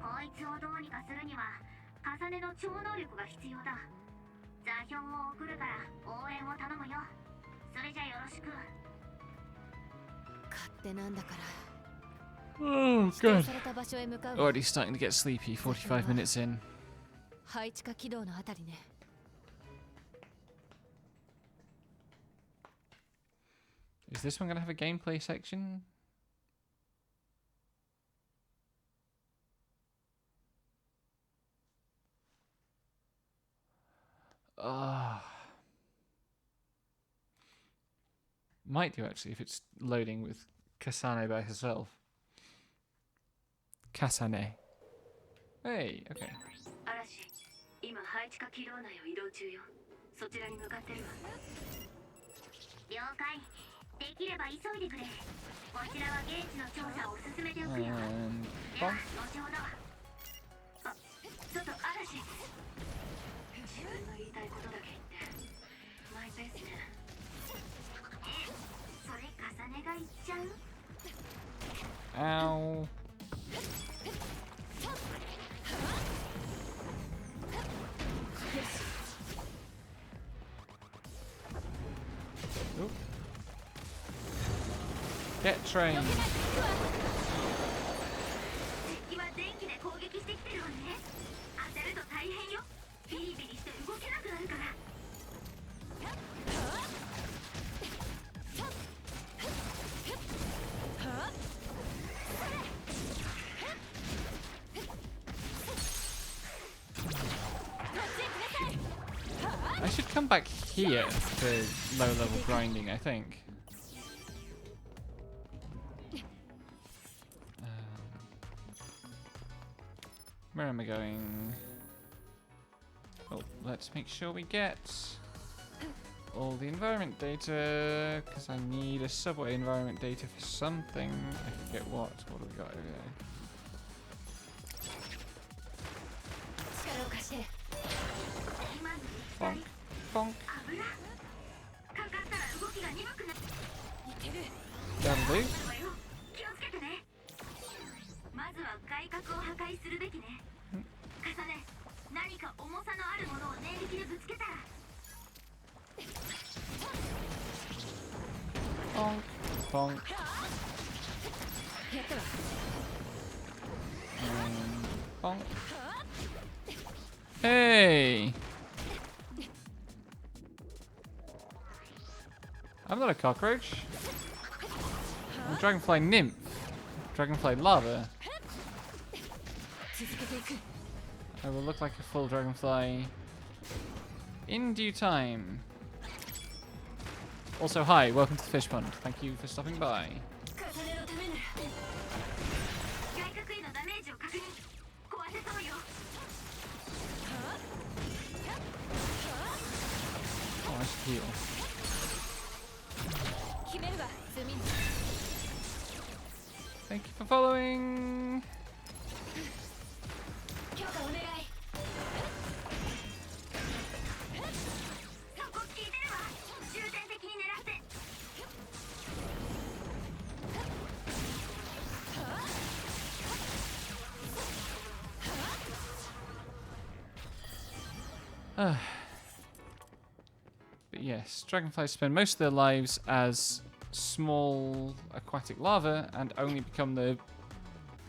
こいつをどうにかするには重ねの超能力が必要だ。座標を送るから応援を頼むよ。それじゃよろしく。う。勝手なんだから。 Oh 指定 god. された場所へ向かうわ。 Already starting to get sleepy. 45 minutes in. 配置化軌道のあたりね。 Is this one going to have a gameplay section? Might do actually if it's loading with Kasane by herself. Kasane. Hey, okay. 嵐、今配置化軌道内を移動中よ。そちらに向かってるわ。了解。できれば急いでくれ。こちらは現地の調査を進めておくよ。 And では bonk. 後ほど。あ、ちょっと嵐。自分の言いたいことだけ言って。マイペースね。それ重ねが言っちゃう？ Ow. Oop. Get trained. 敵は電気で攻撃してきてるわね。当てる come back here for low level grinding, I think. Where am I going? Oh, let's make sure we get all the environment data, because I need a subway environment data for something. I forget what. What do we got over there? Bonk, bonk. That'll do. 気をつけてね。まずは外角を破壊するべきね。重ね、何か重さのあるものを念力でぶつけたら。 Bonk, bonk. And bonk. Hey! I'm not a cockroach. I'm a dragonfly nymph. Dragonfly lava. I will look like a full dragonfly in due time. Also, hi, welcome to the fish pond. Thank you for stopping by. 外角へのダメージを確認。壊せそうよ。 Oh, I should heal. 決めるわズミン Thank you for following. 許可お願いそこ聞いてるわ。重点的に狙って。 But yes, dragonflies spend most of their lives as small aquatic larvae and only become the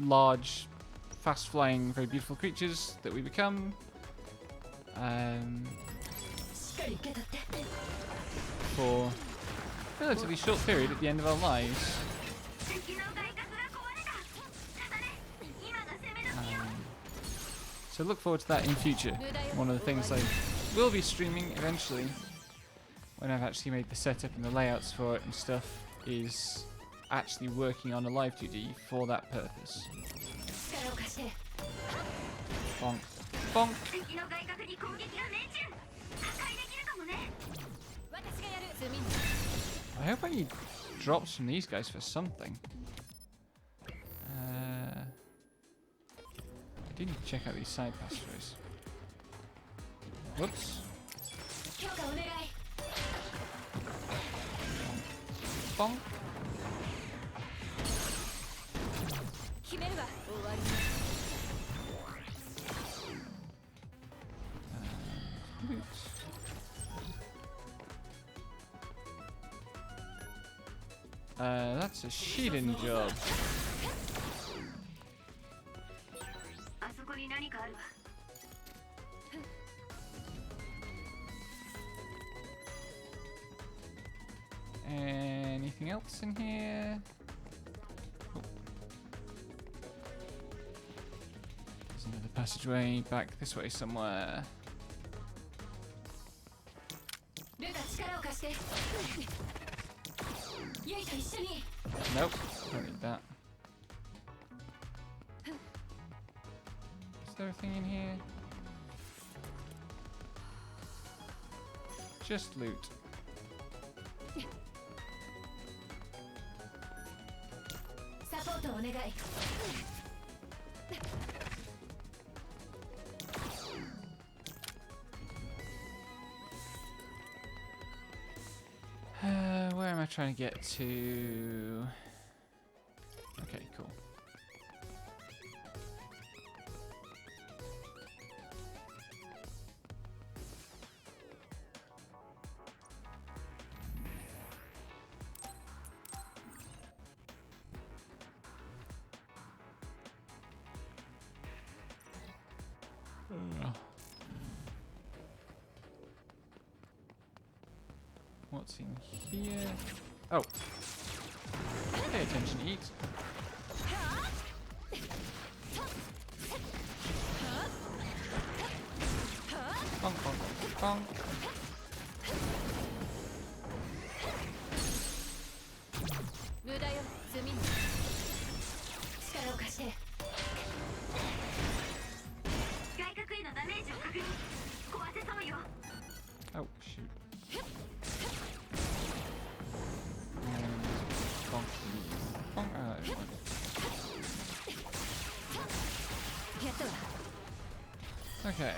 large, fast-flying, very beautiful creatures that we become. For a relatively short period at the end of our lives. 敵の外角が壊れた。重ね、今が攻めの隙よ。 So look forward to that in future. One of the things I will be streaming eventually, when I've actually made the setup and the layouts for it and stuff, is actually working on a live 2D for that purpose. 力を貸して Bonk. Bonk. 敵の外角に攻撃が命中。破壊できるかもね。私がやるズミン I hope I need drops from these guys for something. I do need to check out these side passageways. Whoops. 許可お願い Bonk. 決めるわ終わり Loot. That's a shooting job. あそこに何かあるわ。 Anything else in here? Oh. There's another passageway back this way somewhere. ルカ力を貸してユイと一緒に Nope, don't need that. Is there a thing in here? Just loot. Support お願い Where am I trying to get to? Okay, cool. What's in here? Oh. Pay attention, eat. Bonk, bonk, bonk, bonk. bonk. Oh, there we go. やったわ。 Okay.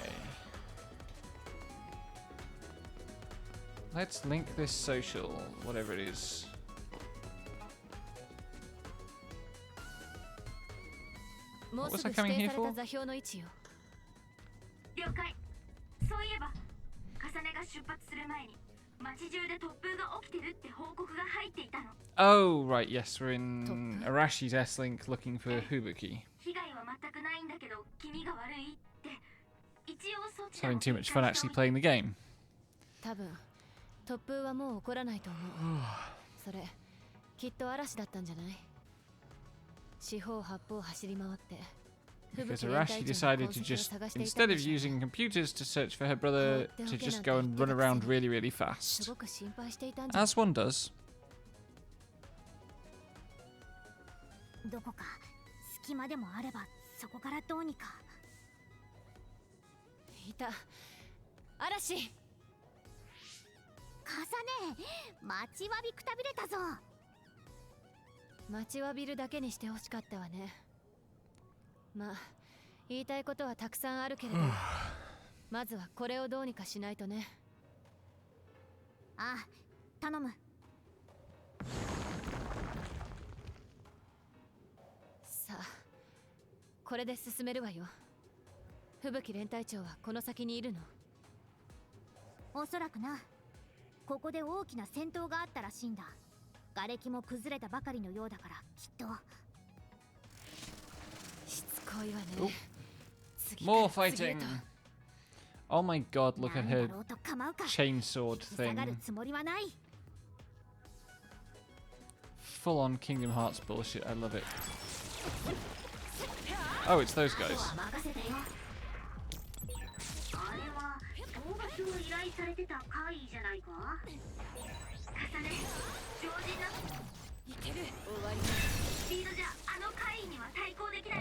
Let's link this social, whatever it is. もう What す was ぐ I 指 coming 定 here された for? 座標の位置よ。了解。そういえばカサネが出発する前に街中で突風が起きてるって報告が入っていたの。 Oh, right, yes, we're in Arashi's S-Link looking for Hubuki. 被害は全くないんだけど気味が悪いって一応そっち It's having too much fun actually playing the game. 多分突風はもう起こらないと思う。それきっと嵐だったんじゃない？四方八方走り回って。 Because Arashi decided to just, instead of using computers to search for her brother, to just go and run around really, really す fast. ごく心配していたんじゃない？ As one does. どこか隙間でもあればそこからどうにか。いた。嵐。カサネ、待ちわびくたびれたぞ。待ちわびるだけにしてほしかったわね。まあ言いたいことはたくさんあるけれどまずはこれをどうにかしないとね。ああ、頼む。さあこれで進めるわよ。吹雪連隊長はこの先にいるの？おそらくな。ここで大きな戦闘があったらしいんだ。瓦礫も崩れたばかりのようだからきっと。しつこいわね。 Oh. 次か More ら次へ fighting. と。 Oh my god, look at なん her だろうと構うか。 chainsword 下がる thing. つもりはない。 Full on Kingdom Hearts bullshit, I love it. Oh, it's those guys. 任せてよ。あれは討伐を依頼されてた怪異じゃないか。カサネ、常人ないける。終わり。スピードじゃあの怪異には対抗できない。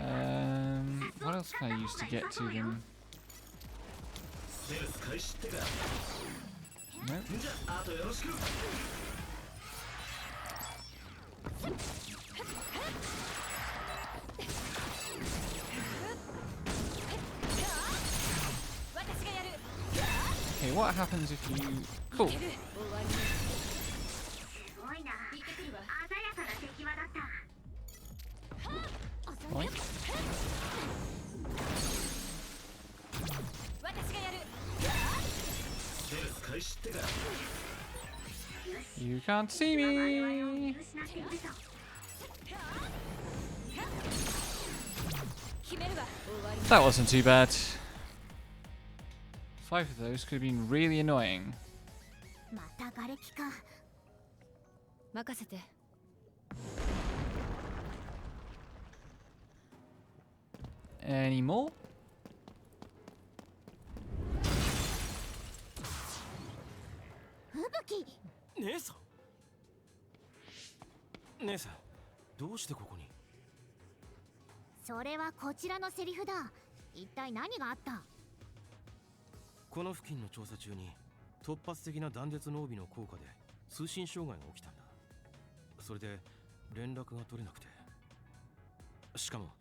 What else can I use to get to them? セールス開始ってか。 Nope. じゃああとよろしく。 私がやる。 Okay, what happens if you... Cool. 終わり。すごいな。行ってくるわ。鮮やかな敵場だった。 Boink. 私がやる。セールス開始ってか。 You can't see 我々を me! 見失っていると。決めるわ。終わり。 That wasn't too bad. 5 of those could have been really annoying. また瓦礫か。任せて。 Any more? 吹雪。姉さん。姉さん、どうしてここに？それはこちらのセリフだ。一体何があった？この付近の調査中に突発的な断絶の帯の効果で通信障害が起きたんだ。それで連絡が取れなくて、しかも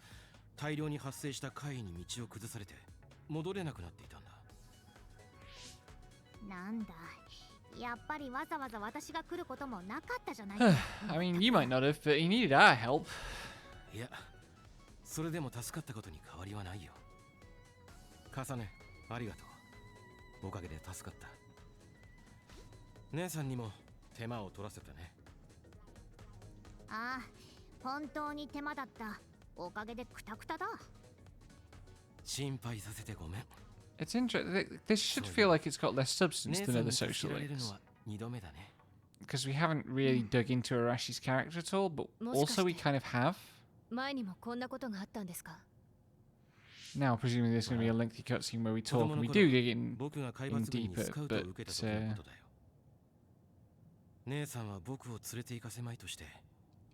大量に発生した怪異に道を崩されて戻れなくなっていたんだ。なんだ。やっぱりわざわざ私が来ることもなかったじゃないか。 I mean, you might not have, but he needed our help. いや、それでも助かったことに変わりはないよ。重ね、ありがとう。おかげで助かった。姉さんにも手間を取らせたね。ああ、本当に手間だった。おかげでクタクタだ。心配させてごめん。 It's interesting. This should feel like it's got less substance 姉 than さん other に助 social けられる links. のは2度目だね。 Because we haven't really dug into Arashi's character at all, but also we kind of have. 前にもこんなことがあったんですか？ Now, presumably there's going to be a lengthy cutscene where we 子 talk 供 and の we 頃 do dig in. 僕が海抜軍にスカウトを受けた時のことだよ。姉さんは僕を連れて行かせまいとして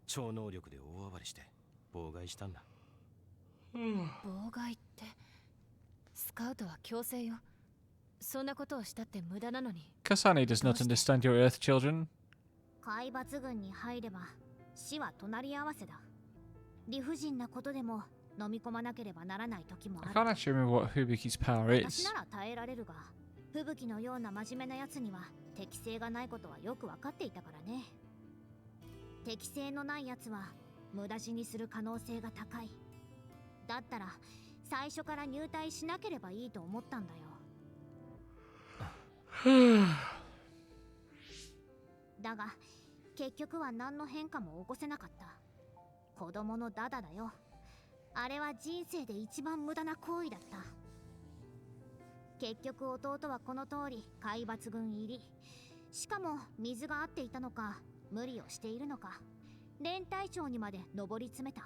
超能力で大暴れして妨害したんだ。妨害って。スカウトは強制よ。そんなことをしたって無駄なのに。 Kasane does not understand your Earth children. 海抜軍に入れば死は隣り合わせだ。理不尽なことでも飲み込まなければならない時も I あ can't る。 actually remember what Fubuki's power 私 is. なら耐えられるが、吹雪のような真面目なやつには適性がないことはよく分かっていたからね。適性のないやつは無駄死にする可能性が高い。だったら最初から入隊しなければいいと思ったんだよ。だが結局は何の変化も起こせなかった。子供のダダだよ。あれは人生で一番無駄な行為だった。結局弟はこの通り海抜軍入り。しかも水が合っていたのか無理をしているのか連隊長にまで上り詰めた。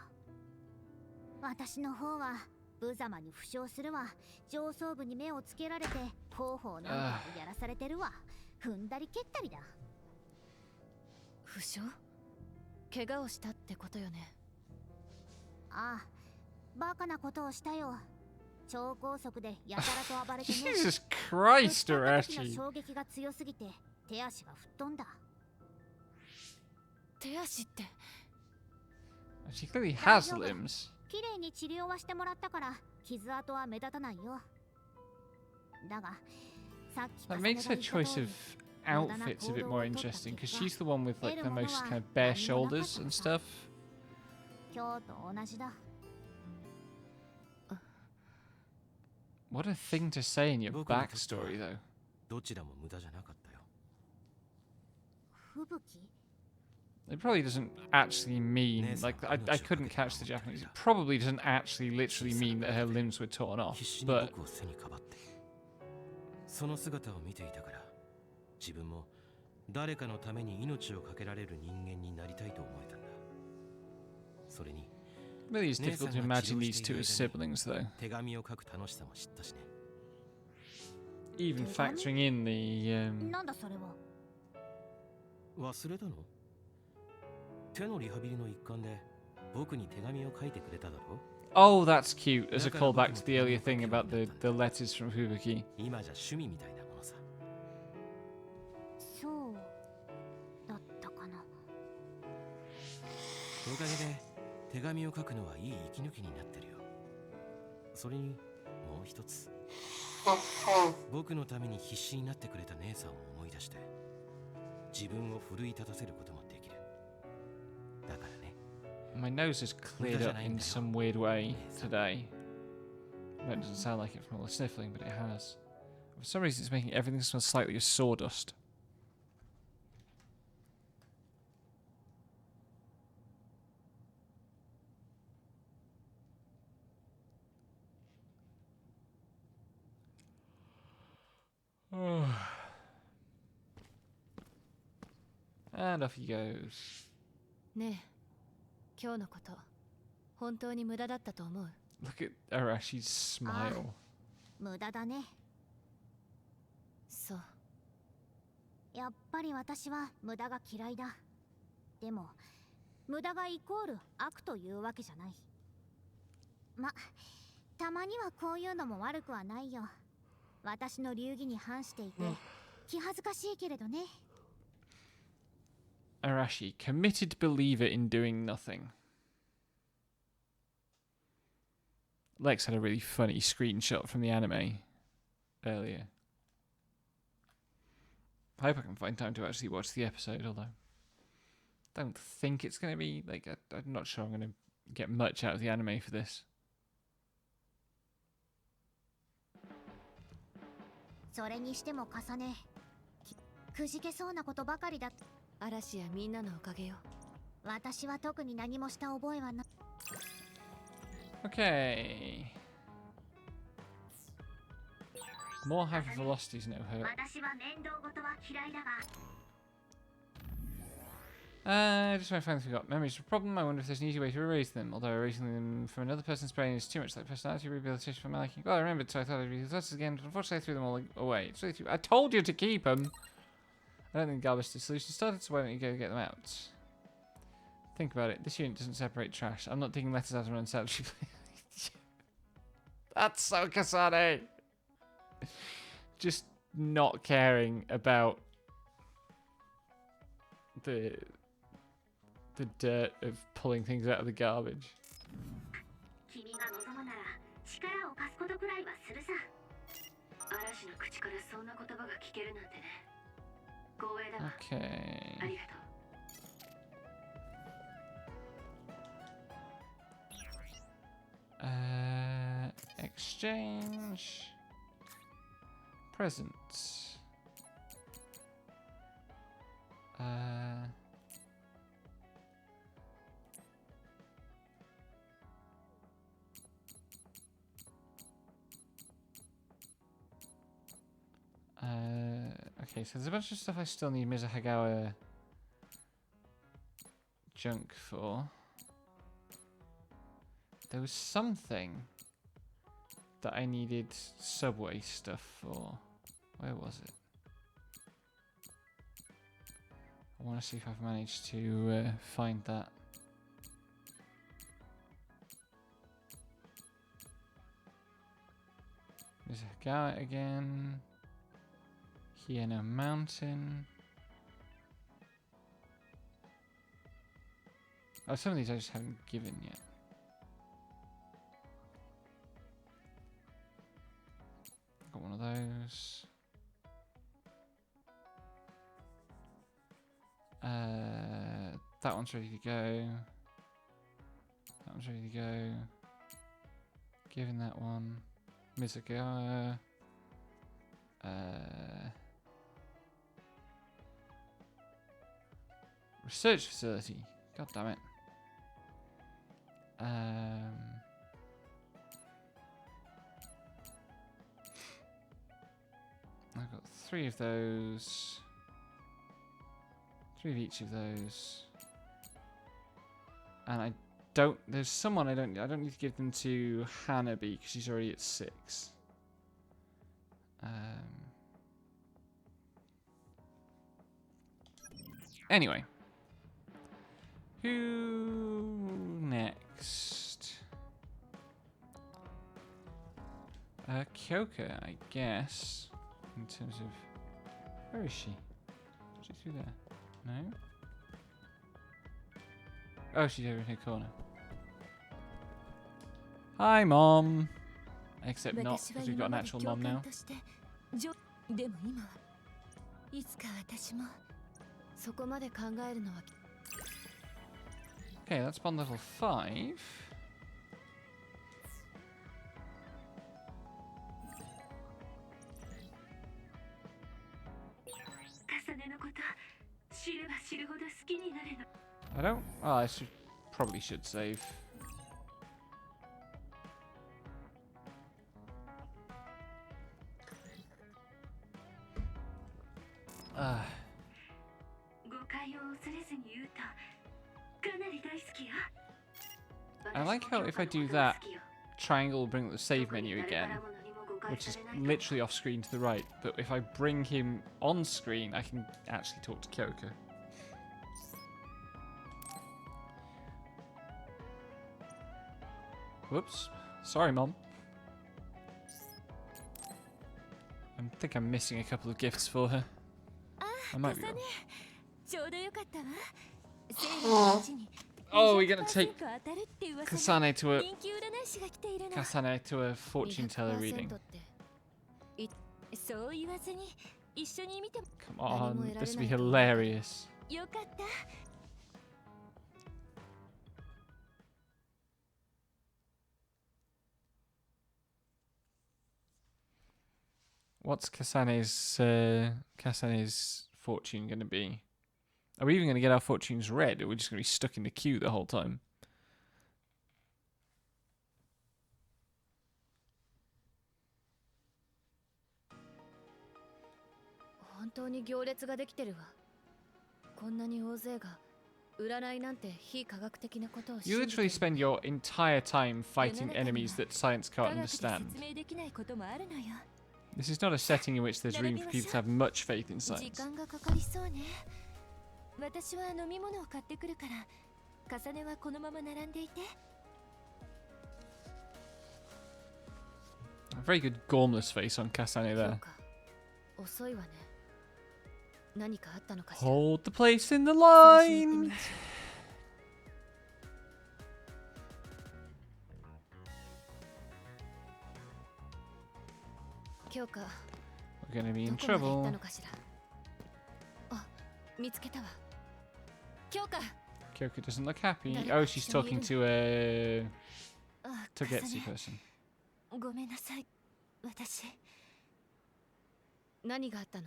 私の方は無様に負傷するわ、上層部に目をつけられて広報なんかやらされてるわ、踏んだり蹴ったりだ。負傷？怪我をしたってことよね。ああ、バカなことをしたよ。超高速でやたらと暴れてね。 Jesus ぶ Christ, つかった時の Arashi. 衝撃が強すぎて手足が吹っ飛んだ。手足って？ She clearly has limbs. 綺麗に治療はしてもらったから傷跡は目立たないよ。だがさっき That makes her choice of outfits a bit more interesting because she's the one with like the most kind of bare shoulders and stuff. 今日と同じだ。 What a thing to say in your 僕にとっては backstory, though. どちらも無駄じゃなかったよ。吹雪？ It probably doesn't actually mean, like, I couldn't catch the Japanese. It probably doesn't actually literally mean that her limbs were torn off, 必死に but 僕を背にかばってその姿を見ていたから自分も誰かのために命を懸けられる人間になりたいと思えたんだ。それに really is difficult to imagine these two as siblings, though. 手紙を書く楽しさも知ったしね。 Even factoring in the なんだそれは。忘れたの？手のリハビリの一環で僕に手紙を書いてくれただろ？ oh, that's cute as a callback to the earlier thing about the letters from Fubuki. 今じゃ趣味みたいなものさ。そうだったかな。おかげで手紙を書くのはいい息抜きになってるよ。それにもう一つ、僕のために必死になってくれた姉さんを思い出して自分を奮い立たせることもできる。だからね。 My nose has cleared up in some weird way today. That doesn't sound like it from all the sniffling, but it has. For some reason, it's making everything smell slightly of sawdust. And off he goes. ねえ、今日のこと本当に無駄だったと思う？ Look at Arashi's smile. 無駄だね。そう。やっぱり私は無駄が嫌いだ。でも無駄がイコール悪というわけじゃない。ま、たまにはこういうのも悪くはないよ。私の流儀に反していて気恥ずかしいけれどね。Arashi, committed believer in doing nothing. Lex had a really funny screenshot from the anime earlier. I hope I can find time to actually watch the episode, although I don't think it's going to be, like, I'm not sure I'm going to get much out of the anime for this. それにしても重ね、くじけそうなことばかりだ。嵐やみんなのおかげよ。私は特に何もした覚えはな。Okay. More hyper velocities, no hurt. 私は面倒事は嫌いだが Just my friends forgot memories are a problem. I wonder if there's an easy way to erase them. Although erasing them from another person's brain is too much like personality rehabilitation for my liking. Well, I remembered, so I thought I'd read the letters again. But unfortunately, I threw them all away. It's really too... I told you to keep them. I don't think Galveston's solution started, so why don't you go get them out? Think about it. This unit doesn't separate trash. I'm not taking letters out of an unsanitary place. That's so Kasane. Just not caring about the the dirt of pulling things out of the garbage. 君が望むなら力を貸すことくらいはするさ。嵐の口からそんな言葉が聞けるなんてね。光栄だわ。 Okay. ありがとう。 Exchange presents. Okay, so there's a bunch of stuff I still need Mizuhagawa junk for. There was something that I needed subway stuff for. Where was it? I want to see if I've managed to find that. Mizuhagawa again. Hiena Mountain. Oh, some of these I just haven't given yet. Got one of those. That one's ready to go. That one's ready to go. Given that one. Mizuhagawa. Research facility. God damn it. I've got 3 of those. 3 of each of those. And I don't. There's someone I don't need to give them to Hanabi because she's already at 6. Anyway. Who next? Kyoka, I guess. In terms of... Where is she? She's through there. No? Oh, she's over in her corner. Hi, Mom! Except not, because we've got an actual mom now. でも今はいつか私もそこまで考えるのは Okay, that's bond level 5. I don't. Oh, I probably should save. I like how if I do that, triangle will bring up the save menu again, which is literally off screen to the right. But if I bring him on screen, I can actually talk to Kyoka. Whoops. Sorry, Mom. I think I'm missing a couple of gifts for her. I might be wrong. Oh, we're gonna take Kasane to a fortune teller reading. Come on, this would be hilarious. What's Kasane's fortune gonna be? Are we even going to get our fortunes read, or are we just going to be stuck in the queue the whole time? You literally spend your entire time fighting enemies that science can't understand. This is not a setting in which there's room for people to have much faith in science. 私は飲み物を買ってくるから、カサネはこのまま並んでいて。 A very good gormless face on Kasane there. 遅いわね。何かあったのかしら。 Hold the place in the line. 京香 We're gonna be ど in こまで行った trouble. のかしら。あ、見つけたわ。京香。 Kyoko doesn't look happy. Dare Oh, she's actually talking to a かさ Togetsu ね person. ごめんなさい私何があったの？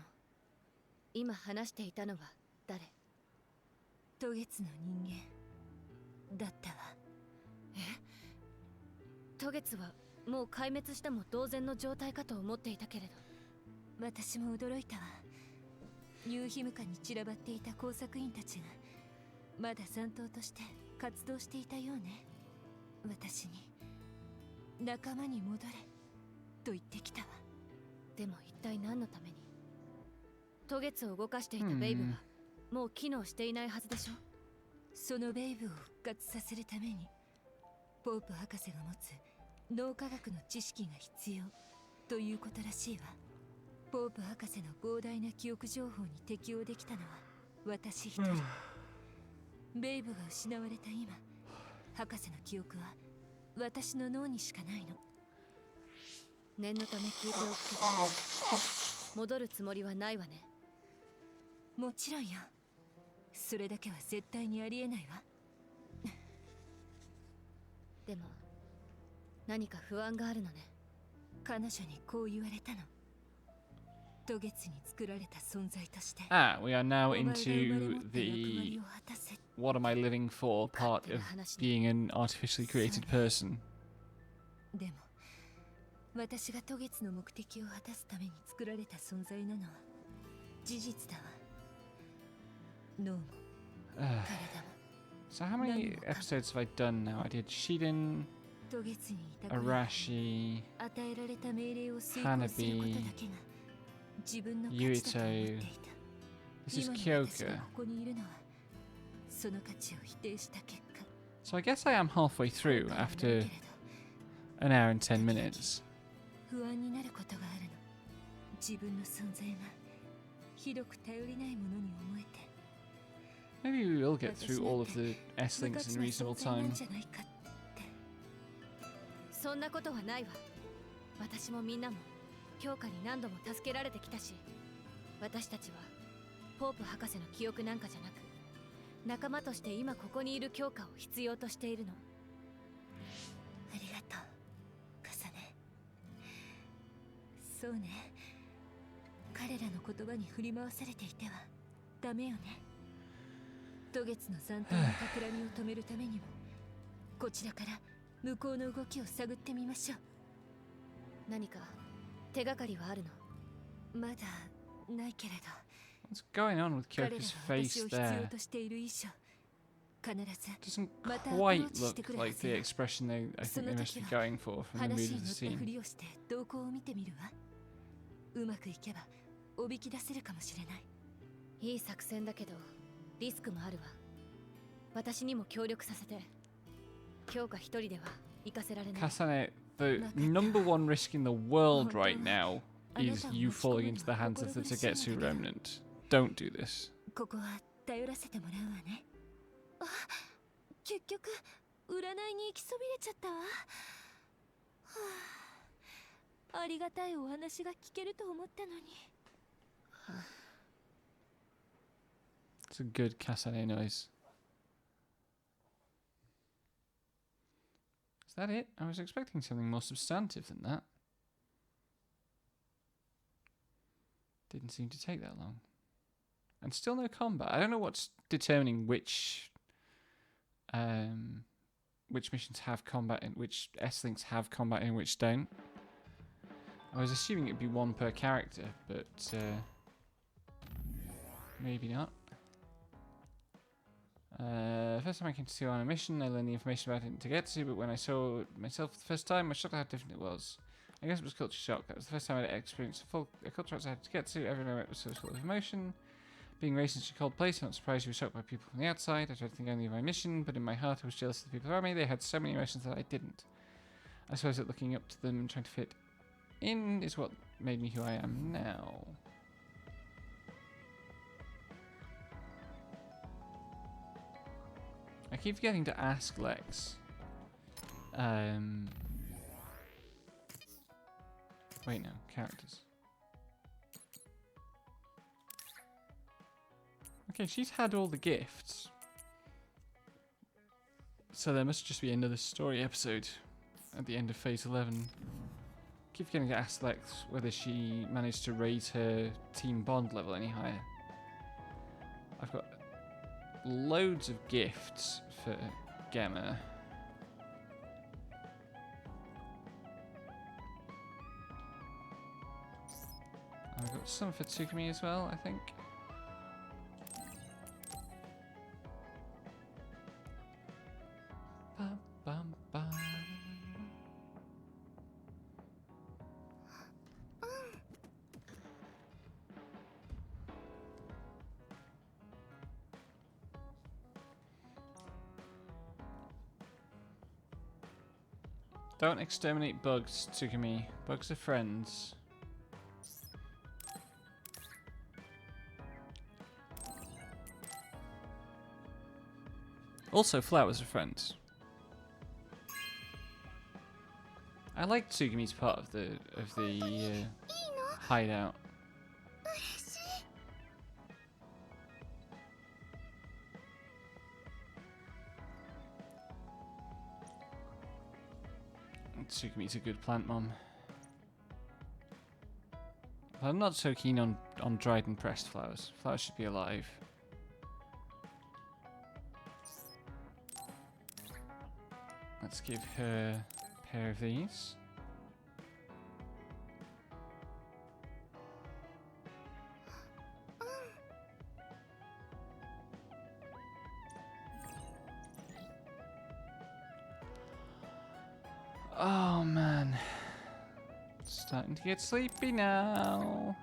今話していたのは誰？渡月の人間だったわ。渡月はもう壊滅したも同然の状態かと思っていたけれど。私も驚いたわ。夕日向かに散らばっていた工作員たちがまだ残党として活動していたようね。私に仲間に戻れと言ってきたわ。でも一体何のために？渡月を動かしていたベイブはもう機能していないはずでしょ。そのベイブを復活させるためにポープ博士が持つ脳科学の知識が必要ということらしいわ。ポープ博士の膨大な記憶情報に適応できたのは私一人。ベイブが失われた今、博士の記憶は私の脳にしかないの。念のため聞いておくけど、戻るつもりはないわね。もちろんよ。それだけは絶対にありえないわ。でも何か不安があるのね。彼女にこう言われたの。渡月に作られた存在として。 Ah, we are now お前が生まれ into 持った役割 the を果たせ。 what am I living for part of being an artificially created person. でも私が渡月の目的を果たすために作られた存在なのは事実だわ。脳も体も So how many episodes have I done now? I did Shiden, 渡月にいた頃 Arashi, 与えられた命令を遂行することだけが自分の価値だと思っていた。 This is 今の私 Kyoko. がここにいるのはその価値を否定した結果。 So I guess I am halfway through 後悔はない after けれど an hour and 10 minutes. 不安になることがあるの。自分の存在がひどく頼りないものに思えて。 Maybe we will get through all of the S 無 links 価値 in な reasonable 存在な time. んじゃないかって。そんなことはないわ。私もみんなも京香に何度も助けられてきたし、私たちはポープ博士の記憶なんかじゃなく、仲間として今ここにいる京香を必要としているの。ありがとう、カサネ。そうね。彼らの言葉に振り回されていてはダメよね。渡月の残党の企みを止めるためにも、こちらから向こうの動きを探ってみましょう。何か手がかりはあるの？まだないけれど、 What's going on with 彼らが Kyoko's 私 face を必要 there? としている以上、必ず Doesn't Mata quite approach look してくる like the はずよ。 expression I think they must be その時は going for from the 話 mood に of 乗 the ったふ scene. りをして動向を見てみるわ。うまくいけばおびき出せるかもしれない。いい作戦だけどリスクもあるわ。私にも協力させて。京香一人では行かせられない。 Kasane, the number one risk in the world right now is you falling into the hands of the Togetsu remnant. Don't do this. ここは頼らせてもらうわね。あ、結局占いに行きそびれちゃったわ。はあ、ありがたいお話が聞けると思ったのに。 It's a good Kasane noise. Is that it? I was expecting something more substantive than that. Didn't seem to take that long. And still no combat. I don't know what's determining which missions have combat and which S-links have combat and which don't. I was assuming it'd be one per character, but maybe not. First time I came to see you on a mission, I learned the information about it to get to, but when I saw it myself the first time, I was shocked at how different it was. I guess it was culture shock. That was the first time I'd experienced a culture outside to get to. Everyone I met was so full of emotion. Being raised in such a cold place, I'm not surprised you were shocked by people from the outside. I tried to think only of my mission, but in my heart I was jealous of the people around me. They had so many emotions that I didn't. I suppose that looking up to them and trying to fit in is what made me who I am now. I keep forgetting to ask Lex. Wait, no, characters. Okay, she's had all the gifts. So there must just be another story episode at the end of Phase 11. Keep getting to ask Lex whether she managed to raise her team bond level any higher. I've got loads of gifts for Gemma. I've got some for Tsukumi as well, I think. Bum, bum, bum. Don't exterminate bugs, Tsukumi. Bugs are friends. Also, flowers are friends. I like Tsukumi's part of the hideout. Tsukumi's a good plant mom. But I'm not so keen on dried and pressed flowers. Flowers should be alive. Let's give her a pair of these. Oh man, starting to get sleepy now.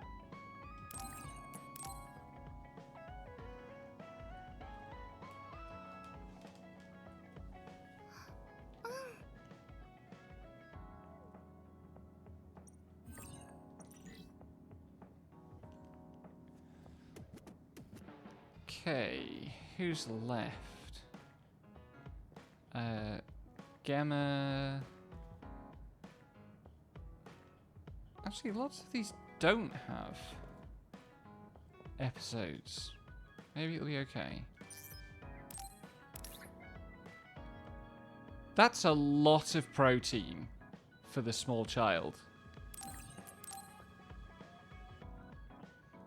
Okay, who's left? Gamma. Actually, lots of these don't have episodes. Maybe it'll be okay. That's a lot of protein for the small child.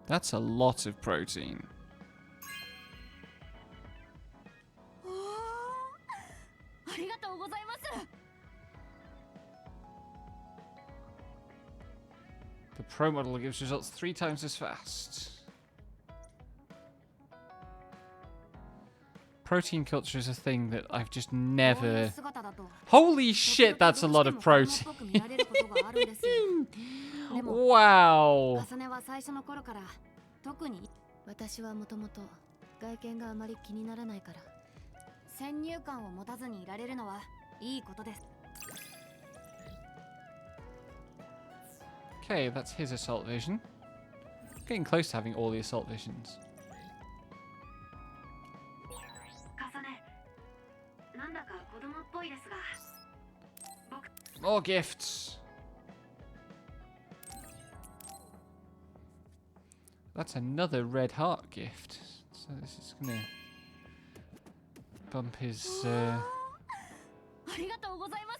That's a lot of protein. The Pro model gives results 3 times as fast. Protein culture is a thing that I've just never... Holy shit, that's a lot of protein. Wow. 私はもともと外見があまり気にならないから先入観を持たずにいられるのはいいことです Okay, that's his assault vision. Getting close to having all the assault visions. 重ね、なんだか子供っぽいですが、僕 More gifts. That's another red heart gift. So this is gonna bump his. ありがとうございます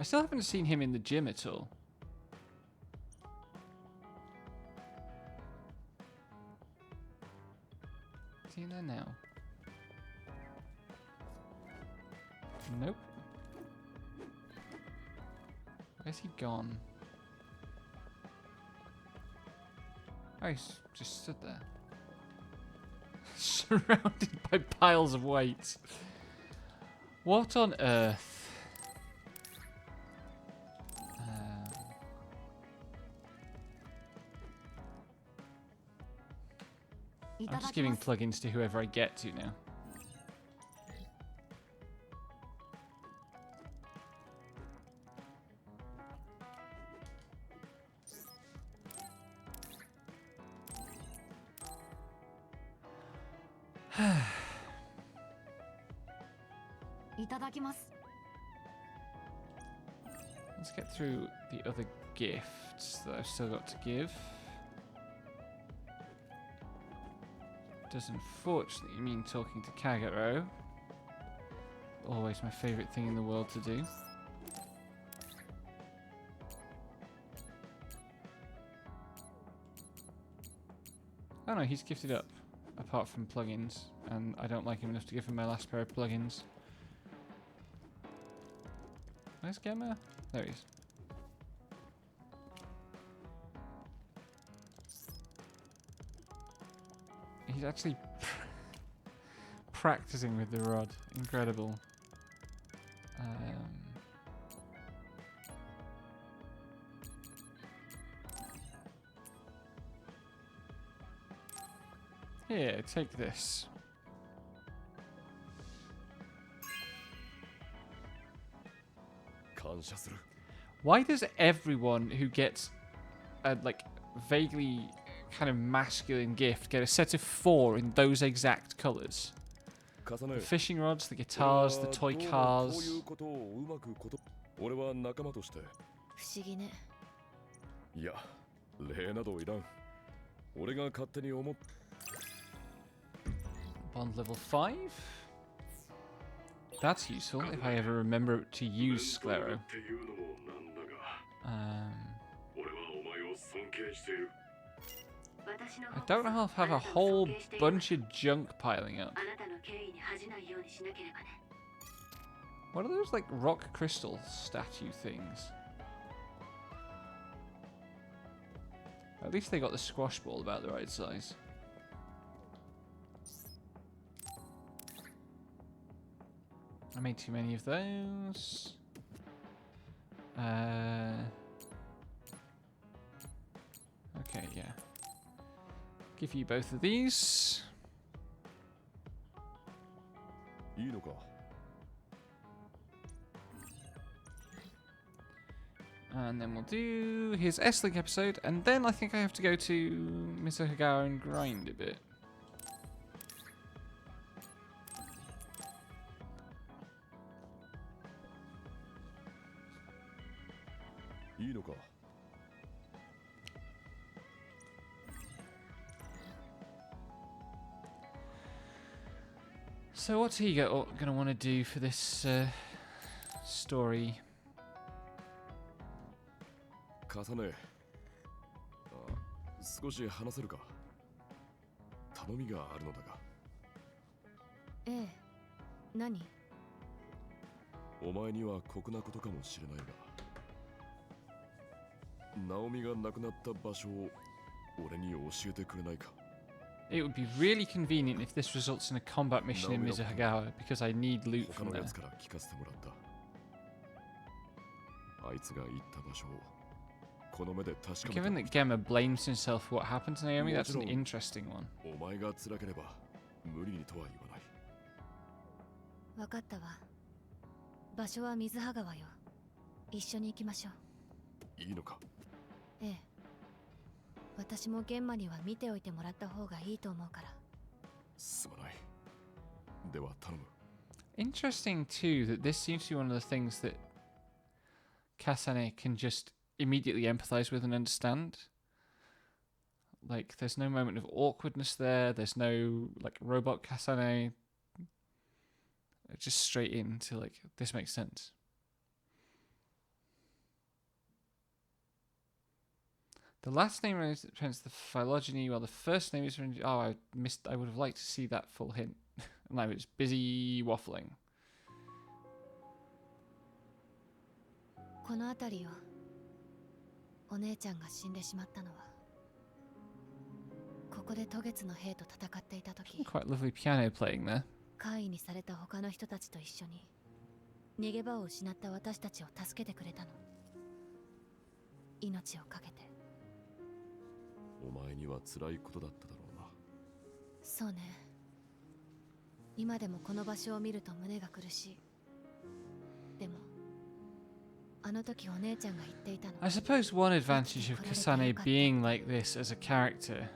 I still haven't seen him in the gym at all. Is he in there now? Nope. Where's he gone? Oh, he's just stood there. Surrounded by piles of weight. What on earth? I'm just giving plugins to whoever I get to now. Let's get through the other gifts that I've still got to give. Does unfortunately mean talking to Kagero. Always my favourite thing in the world to do. Oh no, he's gifted up, apart from plugins, and I don't like him enough to give him my last pair of plugins. Where's Gemma? There he is. He's actually practicing with the rod. Incredible. Here, take this. Why does everyone who gets a like vaguely kind of masculine gift get a set of 4 in those exact colours? The fishing rods, the guitars, the toy cars. 俺は仲間として。不思議ね。いや、礼などいらん。俺が勝手に思っ。Bond level 5. That's useful if I ever remember to use Sclero. I don't know if I have a whole bunch of junk piling up. What are those like rock crystal statue things? At least they got the squash ball about the right size. I made too many of those. Okay, yeah. Give you both of these. And then we'll do his S-Link episode, and then I think I have to go to Mizuhagawa and grind a bit. So what's he gonna want to do for this story? 重ね。少し話せるか。頼みがあるのだが。ええ。何？お前には酷なことかもしれないが、ナオミが亡くなった場所を俺に教えてくれないか。 It would be really convenient if this results in a combat mission in Mizuhagawa, because I need loot from there. Given that Gemma blames himself for what happened to Naomi, that's an interesting one. わかったわ。場所は水葉川よ。一緒に行きましょう。いいのか？ええ。私も玄馬には見ておいてもらった方がいいと思うから。すまない。では頼む。 Interesting too that this seems to be one of the things that Kasane can just immediately empathize with and understand. Like, there's no moment of awkwardness there. There's no like robot Kasane. Just straight into like, this makes sense. The last name represents the phylogeny, while the first name is... Oh, I missed... I would have liked to see that full hint. And I was busy waffling. この辺りをお姉ちゃんが死んでしまったのはここで渡月の兵と戦っていた時 Quite lovely piano playing there. 怪異にされた他の人たちと一緒に逃げ場を失った私たちを助けてくれたの。命を懸けて。お前には辛いことだっただろうな。そうね。今でもこの場所を見ると胸が苦しい。でもあの時お姉ちゃんが言っていたの。 I suppose one advantage of Kasane being like this as a character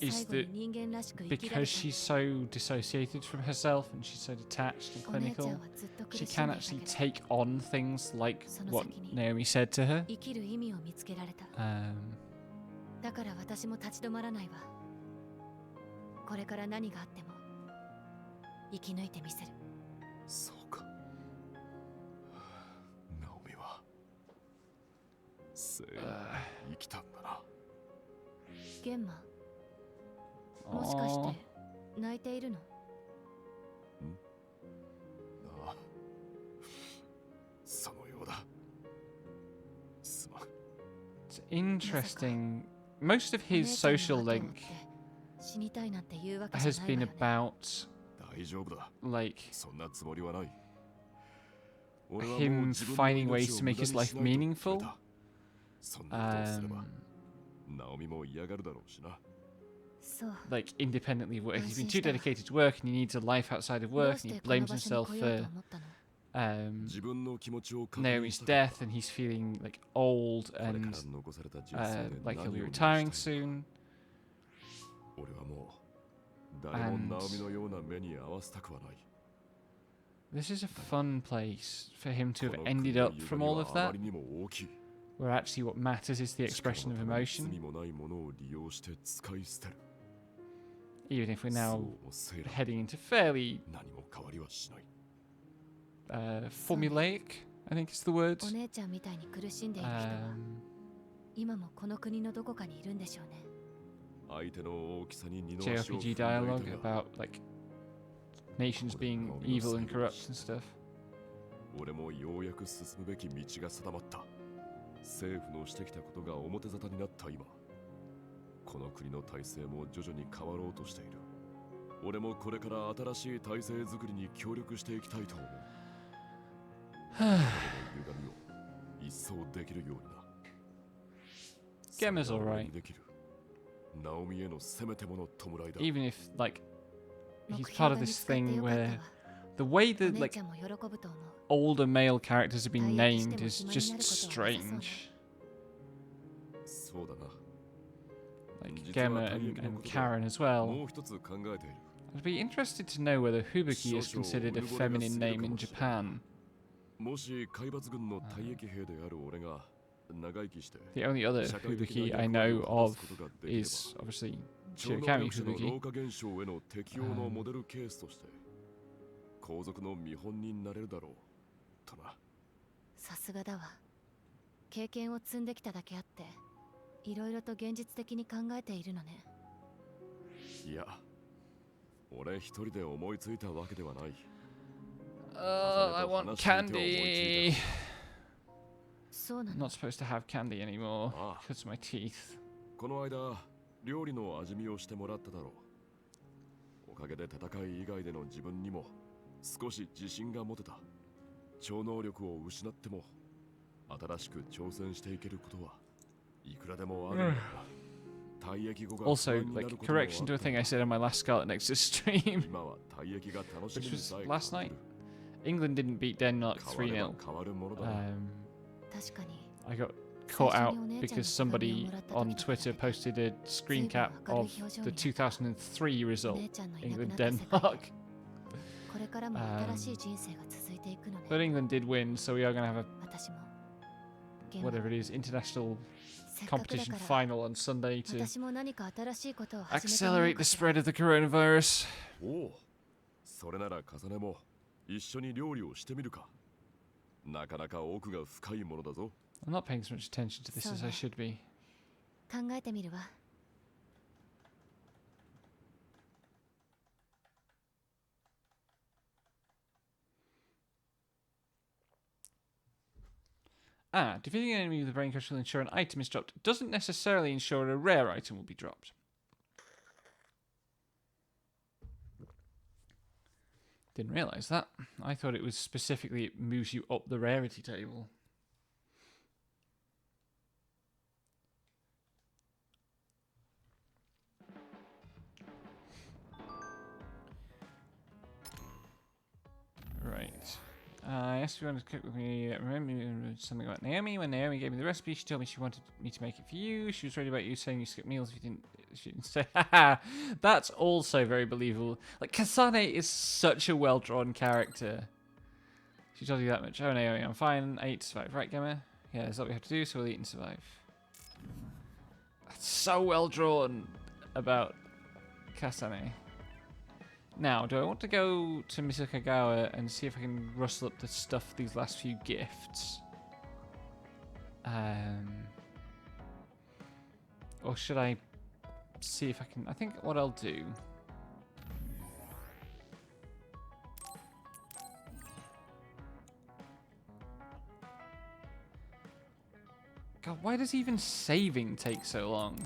is 最後 that に人間らしく生きられ because た she's so dissociated from herself and she's so detached and お姉ちゃん clinical, はずっと苦し she んでい can た actually けど take on things like その what 先に Naomi said to her. 生きる意味を見つけられた だから私も立ち止まらないわこれから何があっても生き抜いてみせるそうか。ナオミは生きたんだな。ゲンマもしかして泣いているのああ、そのようだ。すまん。 It's interesting. Most of お姉 his ちゃんの social 後を追っ link て死にたいなんて言うわけじゃ has ないわ been よね about 大丈夫だ。 like そんなつもりはない。俺はもう him 自分の finding 命 ways を to 無 make 駄 his に life しないと決め meaningful. た。そんなことをすれば、 Um, ナオミも嫌がるだろうしな。そう like independently work. He's been too 安心した dedicated to work and he needs a life outside of どう work し and he てこの blames 場所に himself 来よう for と思ったの 自分の気持ちを確認 Naomi's したかった death and he's feeling like old これから and 残された人生で like he'll 何 be を retiring したいのか soon. 俺はもう誰も And ナオミのような目に合わせたくはない。 This is a fun place for him to こ have の ended 国の up 歪 from み all は of あま that, りにも大きい。 where actually what matters is the 力 expression の of ために罪 emotion. もないものを利用して使い捨てる。 Even if we're そう now もせいら heading into fairly 何も変わりはしない。 formulaic, I think is the word. お姉ちゃんみたいに苦しんでいる人は Um, 今もこの国のどこかにいるんでしょうね相手の大きさに二の足を JRPG 踏んでい dialogue たが about like nations being evil and corrupt and stuff. 俺もようやく進むべき道が定まった。政府のしてきたことが表沙汰になった今、この国の体制も徐々に変わろうとしている。俺もこれから新しい体制づくりに協力していきたいと思う。俺の歪みを一掃できるようにな。 Gemma's それが俺 alright. にできる。ナオミへのせめてもの弔いだ。 Even if like 目 he's 標 part が of 見 this つかって thing よかった where わ the way お that 姉 like ちゃんも喜ぶと思う older male characters have been 退役 named しても is 暇になる just ことはなさそうね strange. そうだな。 Like 実は Gemma 退 and, 役の and ことで Karen as も well. う一つ考えている。 I'd be interested to know whether Fubuki is considered a feminine name in Japan. もし海抜軍の退役兵である俺が長生きして The only other 社会的な Fubuki 役 I 割 know を果 of たすことができれば is obviously 超能 Shirokami 力者の Fubuki. 老化現象への適用のモデルケースとして皇族の見本になれるだろうとな。さすがだわ経験を積んできただけあっていろいろと現実的に考えているのねいや、俺一人で思いついたわけではない。 I want candy. そうな I'm の not supposed to have candy anymore Ah. because of my teeth. この間、料理の味見をしてもらっただろう。おかげで戦い以外での自分にも少し自信が持てた。超能力を失っても新しく挑戦していけることはいくらでもあるんだ。退役後が不 Also, 安にな like ることもあった correction to a thing I said on my last Scarlet Nexus stream. 今は退役が楽しみ Which に was さえ last 感 night. じる。 England didn't beat Denmark 変われば 3-0. 変わるものだな。確かに I got caught out because somebody on Twitter posted a screen cap of the 2003 result. お姉ちゃんのいなくな England った世界 Denmark. でこれからも新しい人生が続いていくの But ね England did win, so we are going to have a 私もゲンマ whatever it is international せっかくだ competition から final on Sunday to 私も何か新しいことを始めてみよう accelerate か the しら spread of the coronavirus. おお、それなら重ねも一緒に料理をしてみるか。なかなか奥が深いものだぞ。 I'm not paying as much attention to this as I should be. 考えてみるわ Defeating an enemy with a brain crush will ensure an item is dropped. Doesn't necessarily ensure a rare item will be dropped. Didn't realise that. I thought it was specifically it moves you up the rarity table. Right. I asked if you wanted to cook with me. Remember something about Naomi? When Naomi gave me the recipe, she told me she wanted me to make it for you. She was worried about you saying you skip meals if you didn't she can say, haha, that's also very believable. Like, Kasane is such a well-drawn character. She told you that much. Oh, Naomi, I'm fine. I eat to survive. Right, Gemma? Yeah, that's what we have to do, so we'll eat and survive. That's so well-drawn about Kasane. Now, do I want to go to Misakagawa and see if I can rustle up the stuff, these last few gifts? Or should I see if I can... I think what I'll do... God, why does even saving take so long?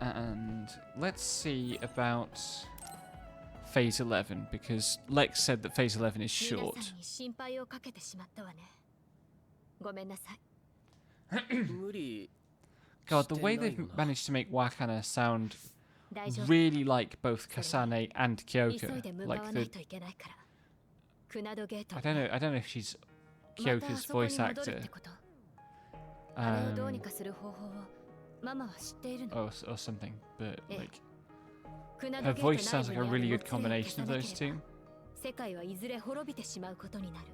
And let's see about Phase 11, because Lex said that Phase 11 is 皆 short. さんに心配をかけてしまったわね。ごめんなさい。無理 God, the way してない they've よな。 managed to make Wakana sound 大丈夫。 really like both Kasane and 急い Kyoka. で向か Like わない the... といけないから。クナドゲート。 I don't know if she's またあ Kyoka's そこに voice 戻る actor ってこと。あれをどうに um, かする方法をママは知っているの。 or something, but Eh. like クナド her ゲート voice sounds 内 like 部 a に really ある good もつれを combination of 消 those さなけれ two. ば世界はいずれ滅びてしまうことになる。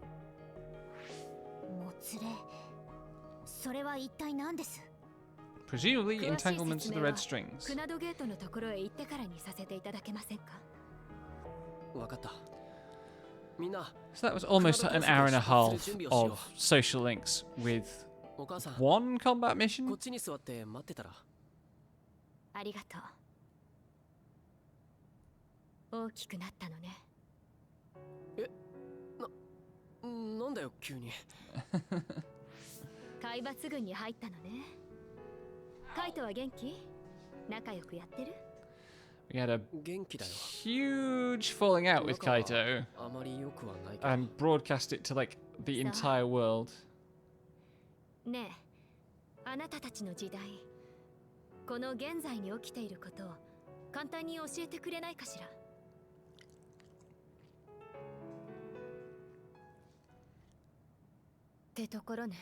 もつれ、それは一体何です？ Presumably 詳しい entanglements of 説 the 明は red strings. クナドゲートのところへ行ってからにさせていただけませんか。わかったみんな So that was almost an hour and a half of social links with お母さん one combat こっ mission. ちに座って待ってたらありがとう。大きくなったのね。なんだよ急に海抜軍に入ったのね。カイトは元気？仲良くやってる？ We had a 元気だよ huge falling out with 仲は Kaito あまり良くはないけど and broadcast it to like the So- entire world. ねえ、あなたたちの時代、この現在に起きていることを簡単に教えてくれないかしら。ってところね。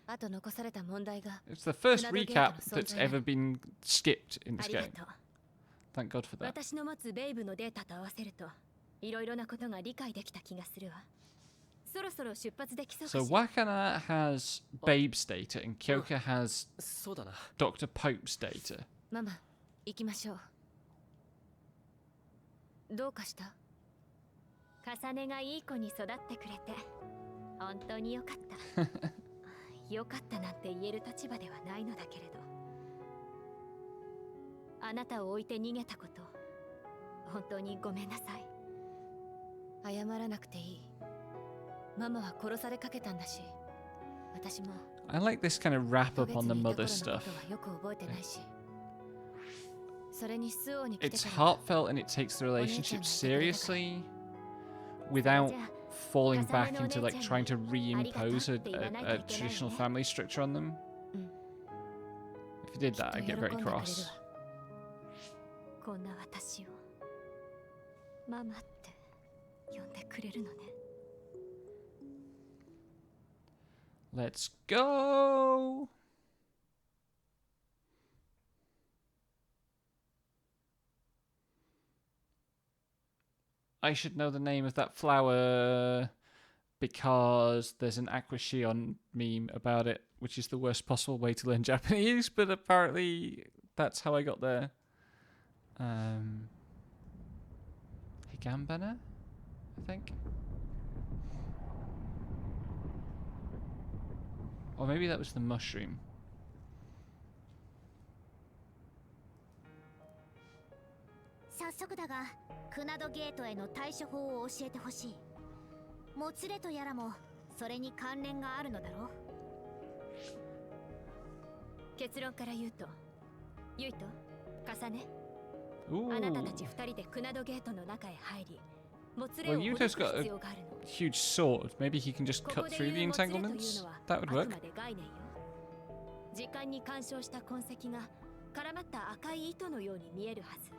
あと残された問題が It's the first Another recap game that's ever been skipped in あ this りが game. とう。 Thank God for that. 私の持つベイブのデータと合わせると、いろいろなことが理解できた気がするわ。そろそろ出発できそうか So しら。 Wakana has Babe's data and Kyoka has そうだな Dr. Pope's data. ママ、行きましょう。どうかした？重ねがいい子に育ってくれて本当によかったよかったなんて言える立場ではないのだけれど、あなたを置いて逃げたこと本当にごめんなさい。謝らなくていい。ママは殺されかけたんだし、私も I like this kind of wrap 渡 up 月 on に the いた mother 頃の stuff. ことはよく覚えてないし、それに周王に来て It's からは heartfelt and it takes the relationship seriously じ without ゃあ falling back into like trying to reimpose a traditional family structure on them. If you did that, I'd get very cross. こんな私をママって呼んでくれるのね。 Let's go! I should know the name of that flower because there's an Aqua Shion meme about it, which is the worst possible way to learn Japanese, but apparently that's how I got there. Higambana, I think. Or maybe that was the mushroom. 早速だが、クナドゲートへの対処法を教えてほしい。もつれとやらもそれに関連があるのだろう。結論から言うと、ユイと重ね、 Ooh. あなたたち二人でクナドゲートの中へ入り、もつれ Well, をほどく Yuto's got 必 a 要があるの。 huge sword. Maybe he can just ここ cut で through the 言うもつれという entanglements? のは That あ would く work. まで概念よ。時間に干渉した痕跡が絡まった赤い糸のように見えるはず。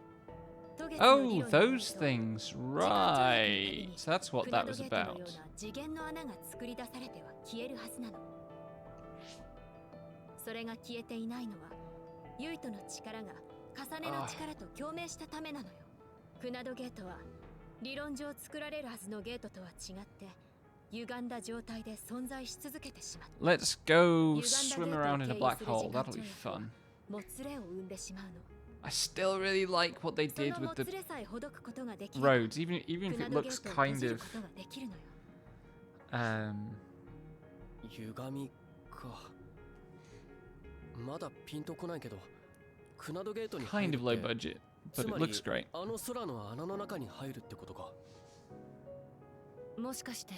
Oh, those things. Right. So that's what that was about. 次元の穴が作り出されては消えるはずなの。それが消えていないのはユイとの力が重ねの力と共鳴したためなのよ。クナドゲートは理論上作られるはずのゲートとは違って歪んだ状態で存在し続けてしまった。 Let's go swim around in a black hole. That'll be fun. もつれを生んでしまうの。 I still really like what they did with the roads, even if it looks kind of 歪みか。まだピンとこないけど、クナドゲートに入 kind る of って low budget, つ but ま it り looks great. あの空の穴の中に入るってことか。もしかして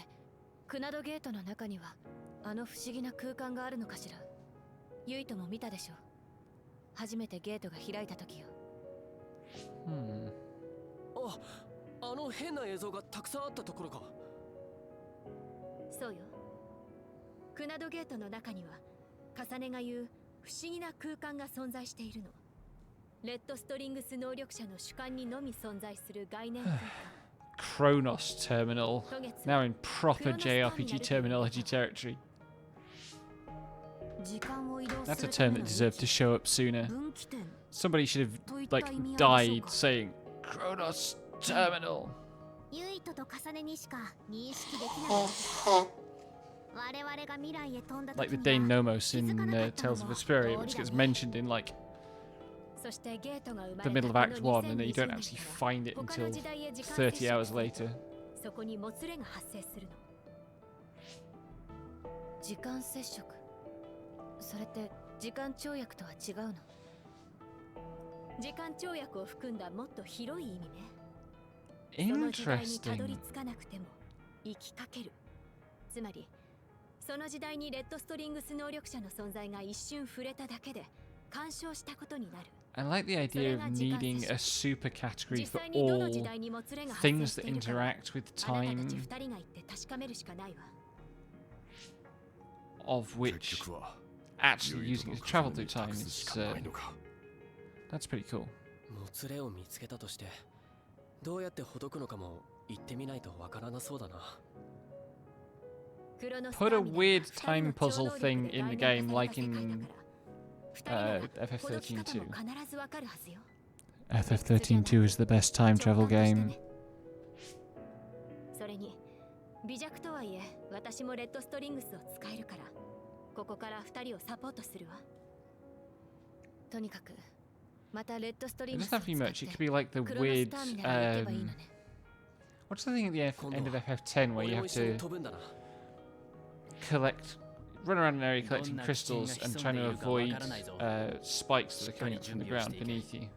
クナドゲートの中にはあの不思議な空間があるのかしら。ユイとも見たでしょ。初めてゲートが開いた時よ。あの変な映像がたくさんあったところか。そうよ。クナドゲートの中には重ねが言う不思議な空間が存在しているの。レッドストリングス能力者の主観にのみ存在する概念空間。Kronos Terminal. Now in proper JRPG terminology territory. That's a term that deserved to show up sooner. Somebody should have, like, died saying Kronos Terminal. ユイトと重ねにしか認識できない。我々が未来へ飛んだ時 Like the に Dane は Nomos in Tales of Vesperia, which gets mentioned in, like, そしてゲートが生ま the れ middle た of この Act 1, and then you don't actually find it 他 until の時代へ時間 30 接触 hours later. そこにもつれが発生するの。時間接触。それって時間跳躍とは違うの。時間跳躍を含んだもっと広い意味ね。その時代にたど Interesting. り着かなくても生きかける。つまりその時代にレッドストリングス能力者の存在が一瞬触れただけで干渉したことになる。 I like the idea of needing a super category for all things that interact with time, of which actually using it to travel through time is that's pretty cool. もつれを見つけたとしてどうやってほどくのかも言ってみないとわからなそうだな。 Put a weird time puzzle thing in the game, like in FF13-2. FF13-2 is the best time travel game. それに微弱とはいえ私もレッドストリングスを使えるからここから2人をサポートするわ。とにかくまたレッドストリン It グ doesn't have to be much. It could be like the weird. What's the thing at the end of FF10 where you have to collect, run around an area collecting crystals and trying to avoid spikes that are coming up from the ground beneath you?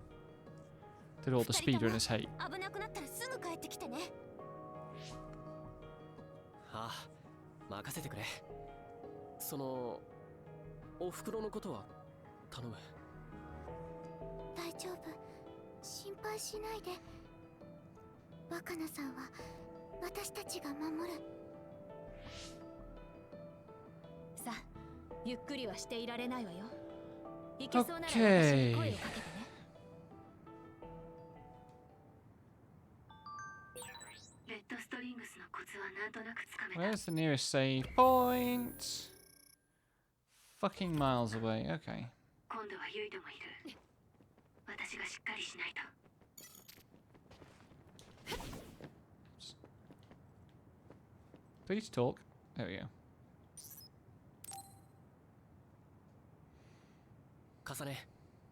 That all the speedrunners hate. 危なくなったらすぐ帰ってきてね。ああ、任せてくれ。そのお袋のことは頼む。大丈夫、心配しないで。若菜さんは私たちが守る。さあ、ゆっくりはしていられないわよ。行けそうなら私に声をかけてね。レッドストリングスのコツはなんとなくつかめた。 Where's the nearest save point? Fucking miles away. Okay. 今度はユイともいる。私がしっかりしないと。Please talk. There we go. 重ね、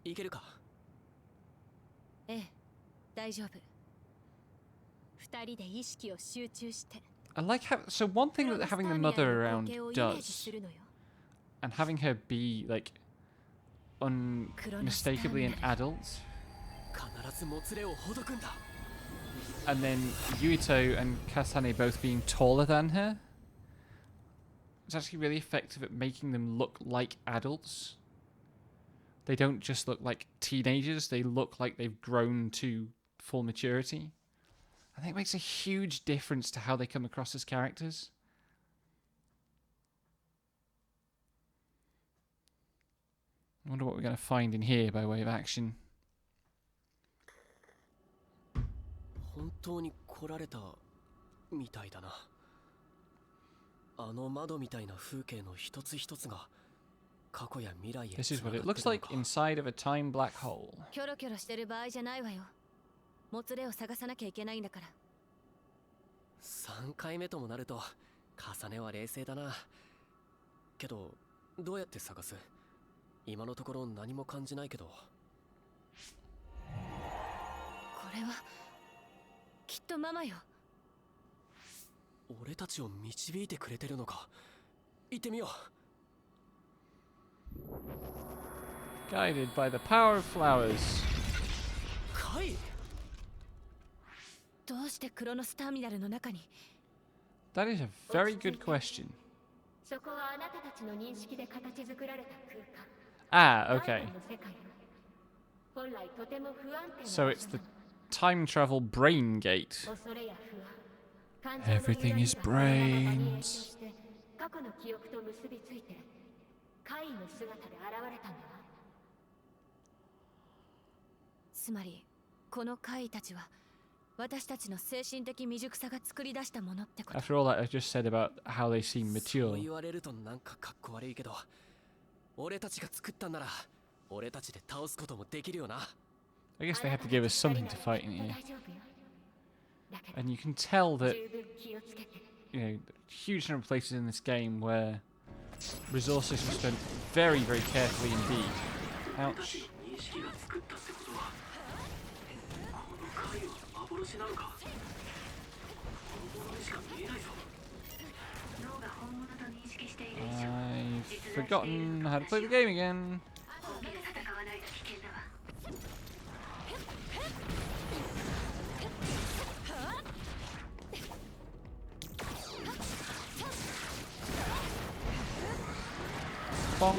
いけるか。ええ、大丈夫。2人で意識を集中して。 I like how. So one thing that having the mother around does, and having her be like unmistakably an adult, 必ずもつれをほどくんだ。 and then Yuito and Kasane both being taller than her. It's actually really effective at making them look like adults. They don't just look like teenagers, they look like they've grown to full maturity. I think it makes a huge difference to how they come across as characters. I wonder what we're going to find in here by way of action. 本当に来られたみたいだな。あの窓みたいな風景の一つ一つが過去や未来へ This is what it looks like inside of a time black hole. キョロキョロしてる場合じゃないわよ。もつれを探さなきゃいけないんだから。3回目ともなると重ねは冷静だな。けどどうやって探す？今のところ何も感じないけど。これはきっとママよ。俺たちを導いてくれてるのか。行ってみよう。 Guided by the power of flowers. カイ？どうしてクロノスターミナルの中に？ That is a very good question. そこはあなたたちの認識で形作られた空間。Ah, okay. 本来とても不安定な So it's the time travel brain gate. 恐れや不安。 Everything is brains. 過去の記憶と結びついて怪異の姿で現れたんだわ。つまりこの怪異たちは私たちの精神的未熟さが作り出したものってこと。 After all that I just said about how they seem そう mature. 言われるとなんかかっこ悪いけど、俺たちが作ったんなら俺たちで倒すこともできるよな。 I guess they have to give us something to fight in here. And you can tell that, you know, huge number of places in this game where resources were spent very, very carefully indeed. Ouch. 認識が作ったってことはこの怪は幻なのか。本物にしか見えないぞ。脳が本物と認識している以上、 I've forgotten how to play the game again. 本気で戦わないと危険だわ。 Bonk.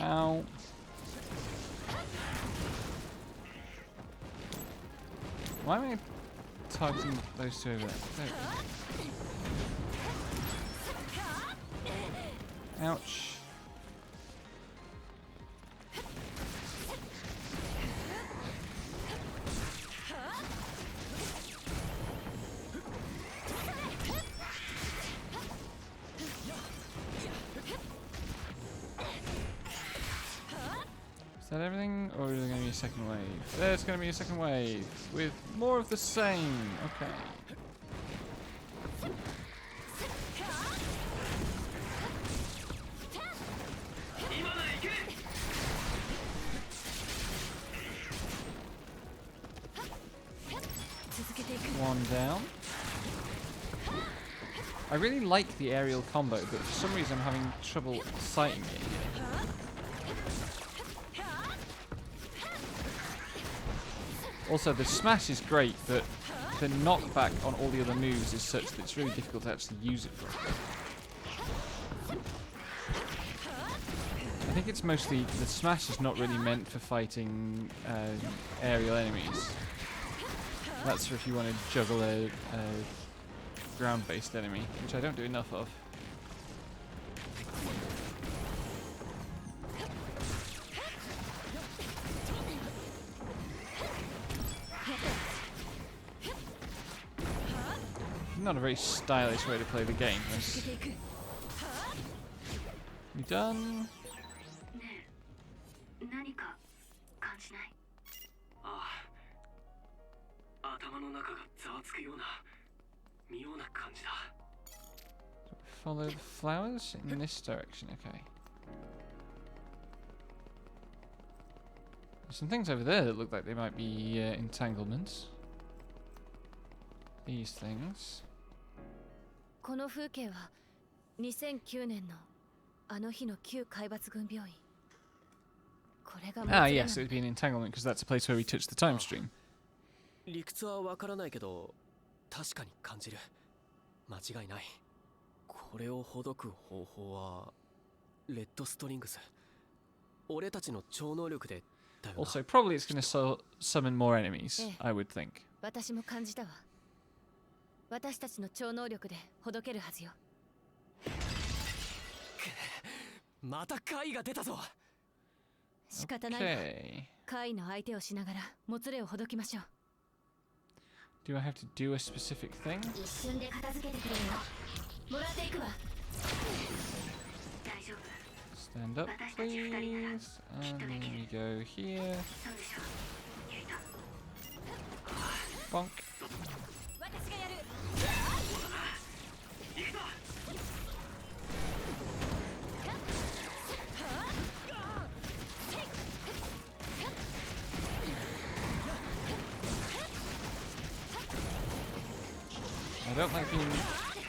Ow. Why am I targeting those two over there? Ouch. Is that everything, or is there going to be a second wave? There's going to be a second wave with more of the same. Okay. One down. I really like the aerial combo, but for some reason I'm having trouble sighting it. Also, the smash is great, but the knockback on all the other moves is such that it's really difficult to actually use it properly. I think it's mostly the smash is not really meant for fighting aerial enemies. That's for if you want to juggle a ground-based enemy, which I don't do enough of. Not a very stylish way to play the game. This. You done? 何か感じない？ああ、頭の中がざわつくような妙な感じだ。 Follow the flowers in this direction. Okay. There's some things over there that look like they might be entanglements. These things. この風景は2009年のあの日の旧海抜軍病院。これが Ah, yes, it would be an entanglement because that's a place where we touch the time stream. 理屈はわからないけど確かに感じる。間違いない。これをほどく方法はレッドストリングス。俺たちの超能力でだよな。 Also, probably it's going to summon more enemies, I would think. 私も感じたわ。私たちの超能力でほどけるはずよ。また貝が出たぞ。仕方ないわ。 Okay. 怪の相手をしながらもつれをほどきましょう。 Do I have to do a specific thing? 一瞬で片付けてくれるよ。もらっていくわ。大丈夫。 Stand up, please. And then we go here. そうでしょ。ユイト。 Bonk. 私がやる。 I don't like being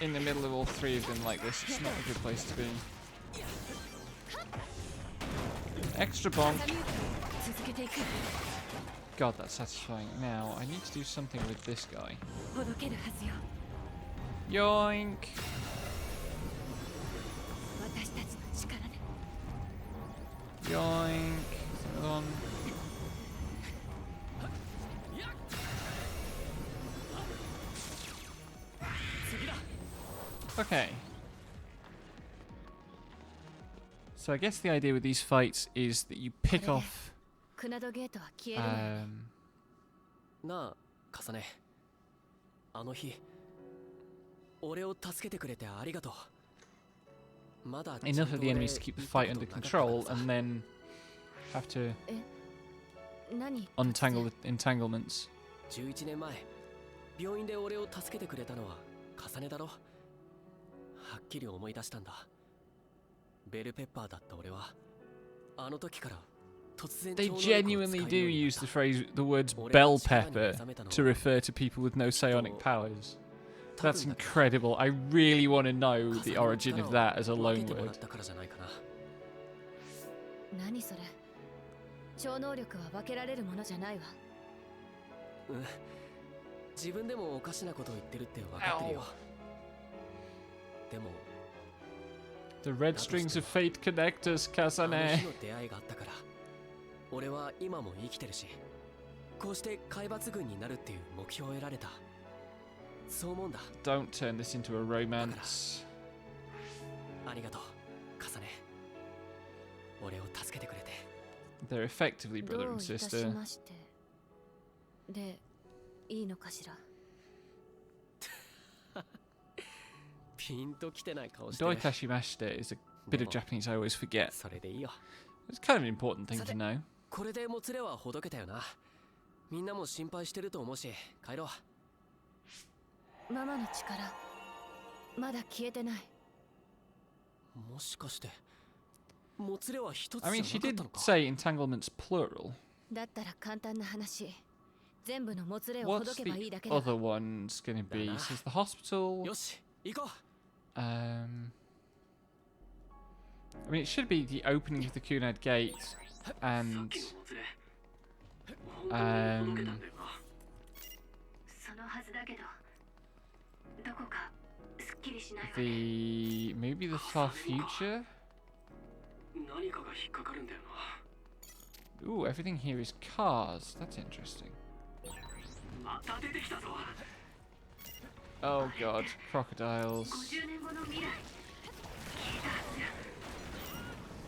in the middle of all three of them like this. It's not a good place to be. Extra bonk. 続けていく。 God, that's satisfying. Now, I need to do something with this guy. ほどけるはずよ。 Yoink! 私たちの力で。 Yoink! Another one. Okay. So I guess the idea with these fights is that you pick off クナドゲートは消えるのよ。なあ、カサネ。あの日、俺を助けてくれてありがとう。まだ enough of the enemies to keep the fight under control and then have to 何 untangle the entanglements. 11年前、病院で俺を助けてくれたのはカサネだろ。はっきり思い出したんだ。ベルペッパーだった俺は、あの時から突然 They genuinely do use the phrase, the words bell pepper to refer to people with no psionic powers. That's incredible. I really want to know the origin of that as a loan word. 何それ。超能力は分けられるものじゃないわ。うん。自分でもおかしなことを言ってるって分かってるよ。でも The red strings of fate connect us, あの Kasane. 日の出会いがあったから、俺は今も生きてるし、こうして海抜軍になるっていう目標を得られた。そう思うんだ。 Don't turn this into a romance. ありがとう、カサネ。俺を助けてくれて。 They're effectively ど brother う and いたし sister. まして。で、いいのかしら。ピンときてない顔してる。 Doitashimashite is a bit of Japanese I always forget. それでいいよ。 It's kind of an important thing to know. これでもつれはほどけたよな。みんなも心配してると思うし、帰ろう。ママの力、まだ消えてない。もしかして、もつれは一つじゃ I な mean, she かった did のか。 say entanglements plural. だったら簡単な話。全部のもつれをほど What's けばいい the だけだわ。 other ones going to be? So it's the hospital. よし、行こう。I mean, it should be the opening of the Kunad Gate and そのはずだけど、どこかすっきりしないわね。 the maybe the far future. 何かが引っかかるんだよな。 Ooh, everything here is cars. That's interesting. また出てきたぞ。 Oh god, crocodiles. 50年後の未来。聞いたはずや。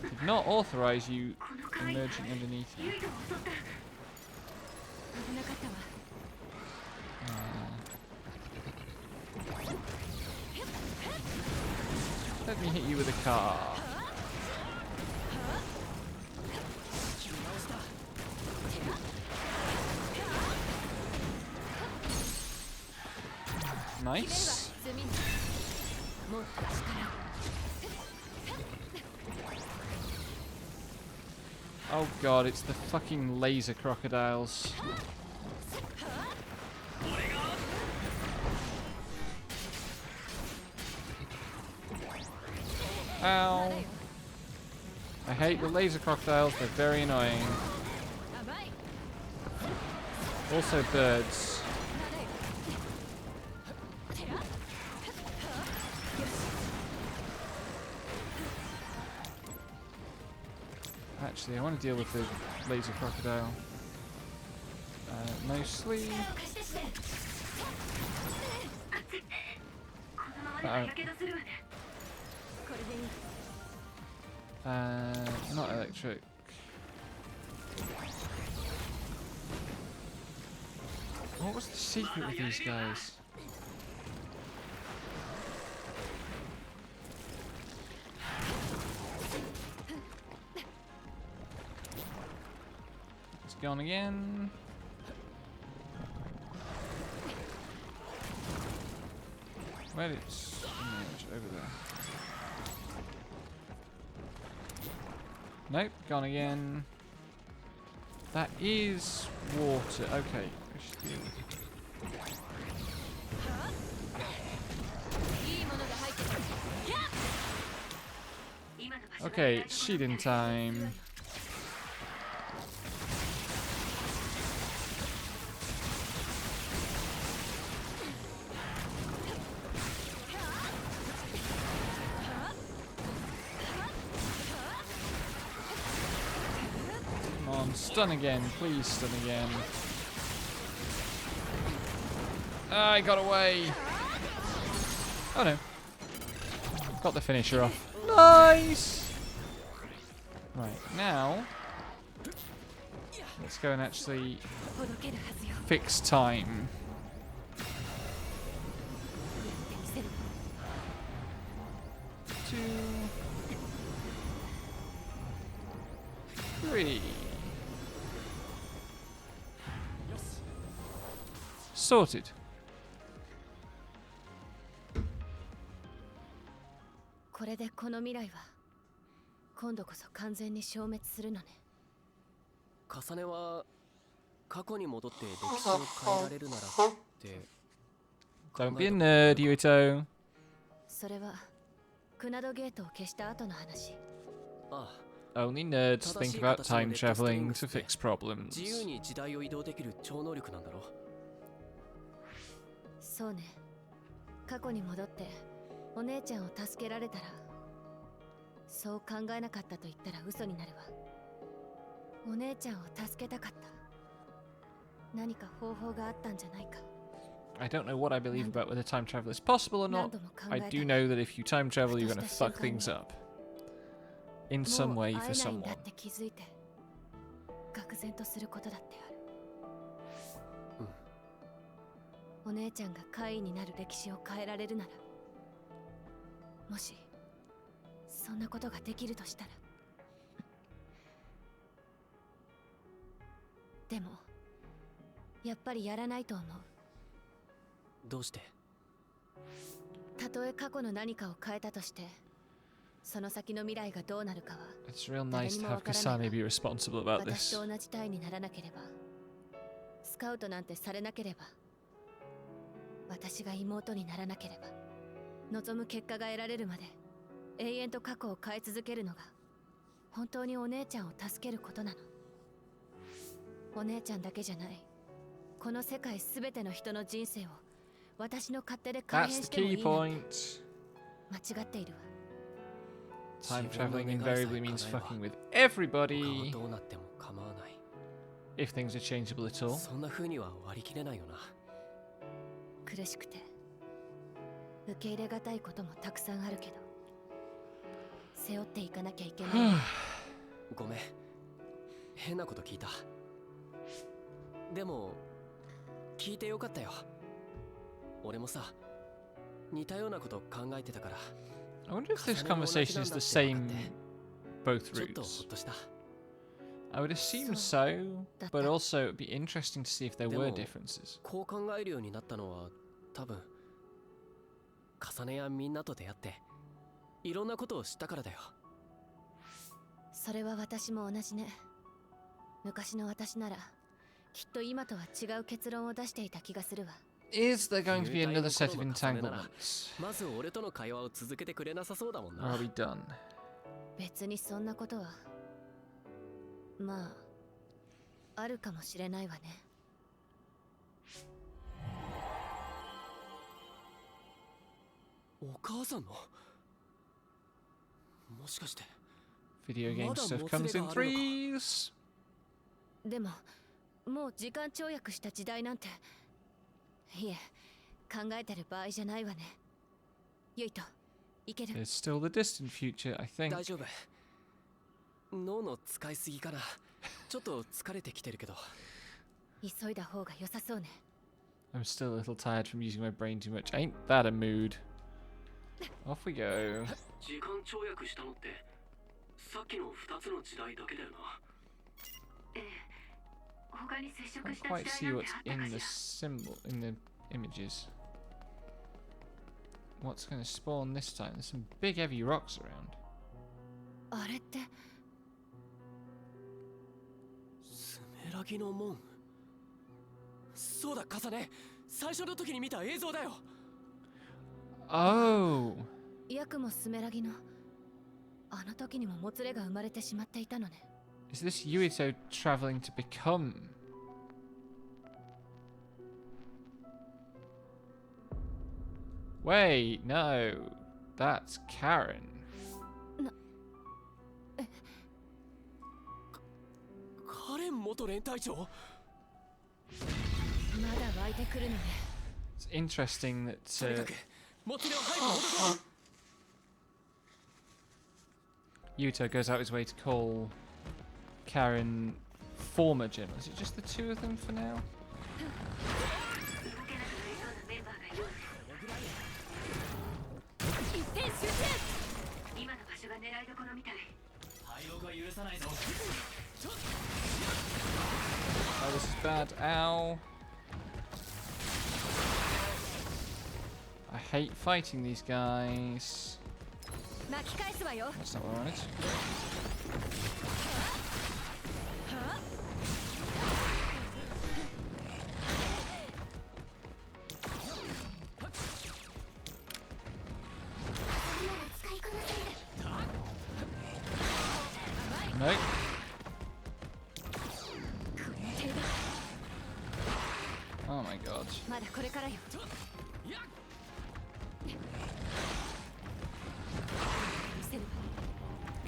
Did not authorize you この怪異 emerging underneath ユ you. イトを襲った。危なかったわ。 Let me hit you with a car. Nice. もっと力を。 Oh god, it's the fucking laser crocodiles. Ow. I hate the laser crocodiles, they're very annoying. Also birds. Actually, I want to deal with the laser crocodile. Mostly. このままではやけどするわね。これでいい。Not electric. What was the secret with these guys? It's gone again. Where is over there? Nope, gone again. That is water. Okay. Okay, it's shooting time. Come on, stun again, please stun again. I got away. Oh no. Got the finisher off. Nice! Right, now let's go and actually fix time. 2, 3. Sorted.これでこの未来は今度こそ完全に消滅するのね。重ねは過去に戻って歴史を変えられるならって。Don't be a nerd, Yuito. それはクナドゲートを消した後の話。ああ。 Only nerds think about time traveling to fix problems. 自由に時代を移動できる超能力なんだろう。そうね。過去に戻ってお姉ちゃんを助けられたら、そう考えなかったと言ったら嘘になるわ。お姉ちゃんを助けたかった。何か方法があったんじゃないか。I don't know what I believe about whether time travel is possible or not. I do know that if you time travel, you're gonna fuck things up. In some way for someone. だって気づいて、愕然とすることだってある。お姉ちゃんが怪異になる歴史を変えられるなら、もしそんなことができるとしたらでもやっぱりやらないと思う。どうして？たとえ過去の何かを変えたとして、その先の未来がどうなるかは It's real nice to have Kasane be responsible about 私 this. と同じ体にならなければ、スカウトなんてされなければ、私が妹にならなければ、望む結果が得られるまで永遠と過去を変え続けるのが本当にお姉ちゃんを助けることなの。お姉ちゃんだけじゃない、この世界すべての人の人生を私の勝手で改 That's 変 the してもい key いなんて point. 間違っているわ。 Time traveling invariably means fucking with everybody. どうなっても構わない。 If things are changeable at all. そんな風には割り切れないよな。苦しくて受け入れがたいこともたくさんあるけど、背負っていかなきゃいけない。ごめん、変なこと聞いた。でも聞いてよかったよ。俺もさ、似たようなこと考えてたから。 I wonder if this conversation is the same both ちょっとほ routes. っとした。 I would assume so, but also it would be interesting to see if there で were も differences. こう考えるようになったのは多分重ねやみんなと出会っていろんなことを知ったからだよ。それは私も同じね。昔の私ならきっと今とは違う結論を出していた気がするわ。 Is there going to be another set of entanglements? まず俺との会話を続けてくれなさそうだもん Or な。 are we done? 別にそんなことはまああるかもしれないわね。お母さんのもしかして Video game stuff comes in threes. でももう時間跳躍した時代なんて、いえ考えてる場合じゃないわね。ユイト、いける？ There's still the distant future, I think. 大丈夫。脳の使いすぎかな。ちょっと疲れてきてるけど。急いだ方が良さそうね。 I'm still a little tired from using my brain too much. Ain't that a mood? Off we go. 時間跳躍したのってさっきの2つの時代だけだよな。ええ、他に接触 Can't した quite 時 see 代なん what's てあったか in し the ら。 symbol, in the images. What's going to spawn this time? There's some big heavy rocks around. あれって。スメラギの門。そうだ、カサネ。最初の時に見た映像だよ。Oh! ヤクもスメラギの。あの時にももつれが生まれてしまっていたのね。Is this Yuito traveling to become? Wait, no. That's Karen. カレン元連隊長。まだ湧いてくるのね。 It's interesting that とにかくもつれを早く戻せ。 Yuto goes out his way to call Karen former general. Is it just the two of them for now? 動けなくなりそうなメンバーがいる。一点集中。今の場所が狙いどころみたい。敗北は許さないぞ。 Oh, this is bad. Ow. I hate fighting these guys. 巻き返すわよ。 That's not what I wanted. Nope. Oh my god. まだこれからよ。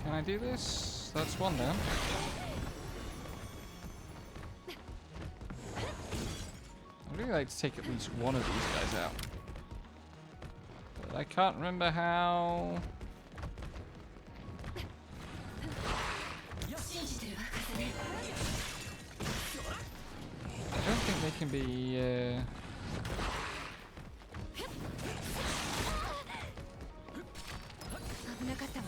Can I do this? That's one down. I'd really like to take at least one of these guys out. But I can't remember how. I don't think they can be. 危なかったわ。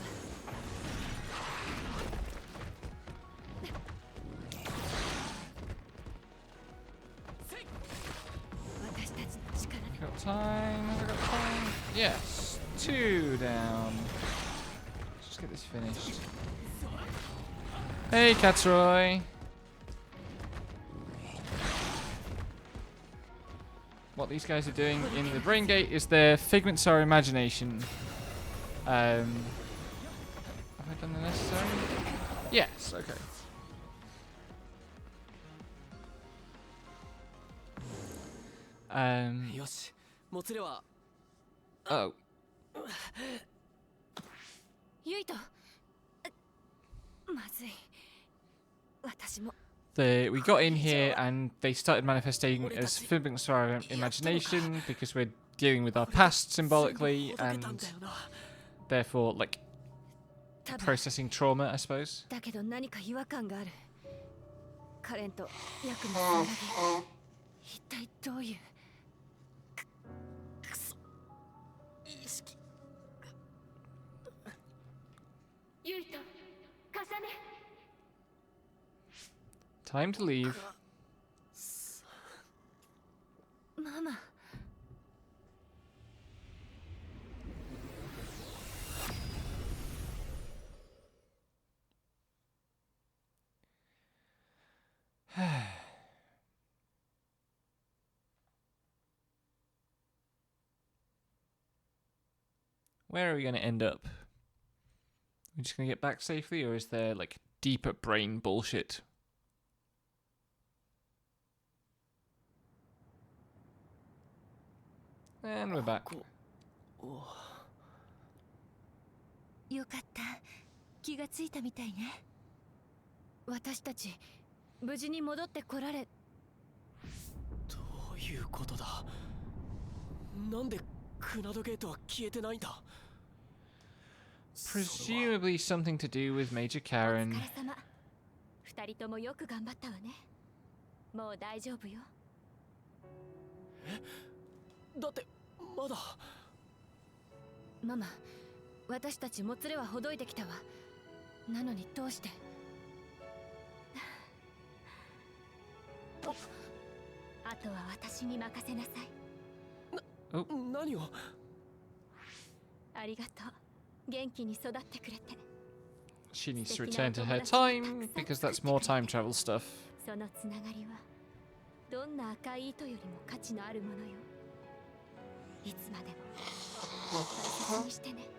私たちの力で。 Got time? Have I got time? Yes. Two down. Let's just get this finished. Hey, Katsroy. What these guys are doing in the Brain Gate is their figments of our imagination. Have I done the necessary? Yes, okay. Um, よし、もつれは。 oh. ユイト。まずい。私も。 We got in here and they started manifesting as figments of our imagination because we're dealing with our past symbolically and therefore like processing trauma, I suppose. だけど何か違和感がある。カレンとヤクのつながり。一体どういう。意識。ユイト、カサネ。 Time to leave. ママ。 Where are we going to end up? We're just going to get back safely, or is there like deeper brain bullshit? And we're back. よかった。気がついたみたいね。私たち無事に戻ってこられ。どういうことだ。なんでクナドゲートは消えてないんだ。Presumably something to do with Major お Karen. 疲れ様。二人ともよく頑張ったわね。もう大丈夫よ。だってまだ。ママ、私たちもつれはほどいてきたわ。なのにどうして？あとは私に任せなさい。何を？ありがとう。元気に育ってくれて。 She needs to return to her time because that's more time travel stuff. そのつながりはどんな赤い糸よりも価値のあるものよ。いつまでも大切にしてね。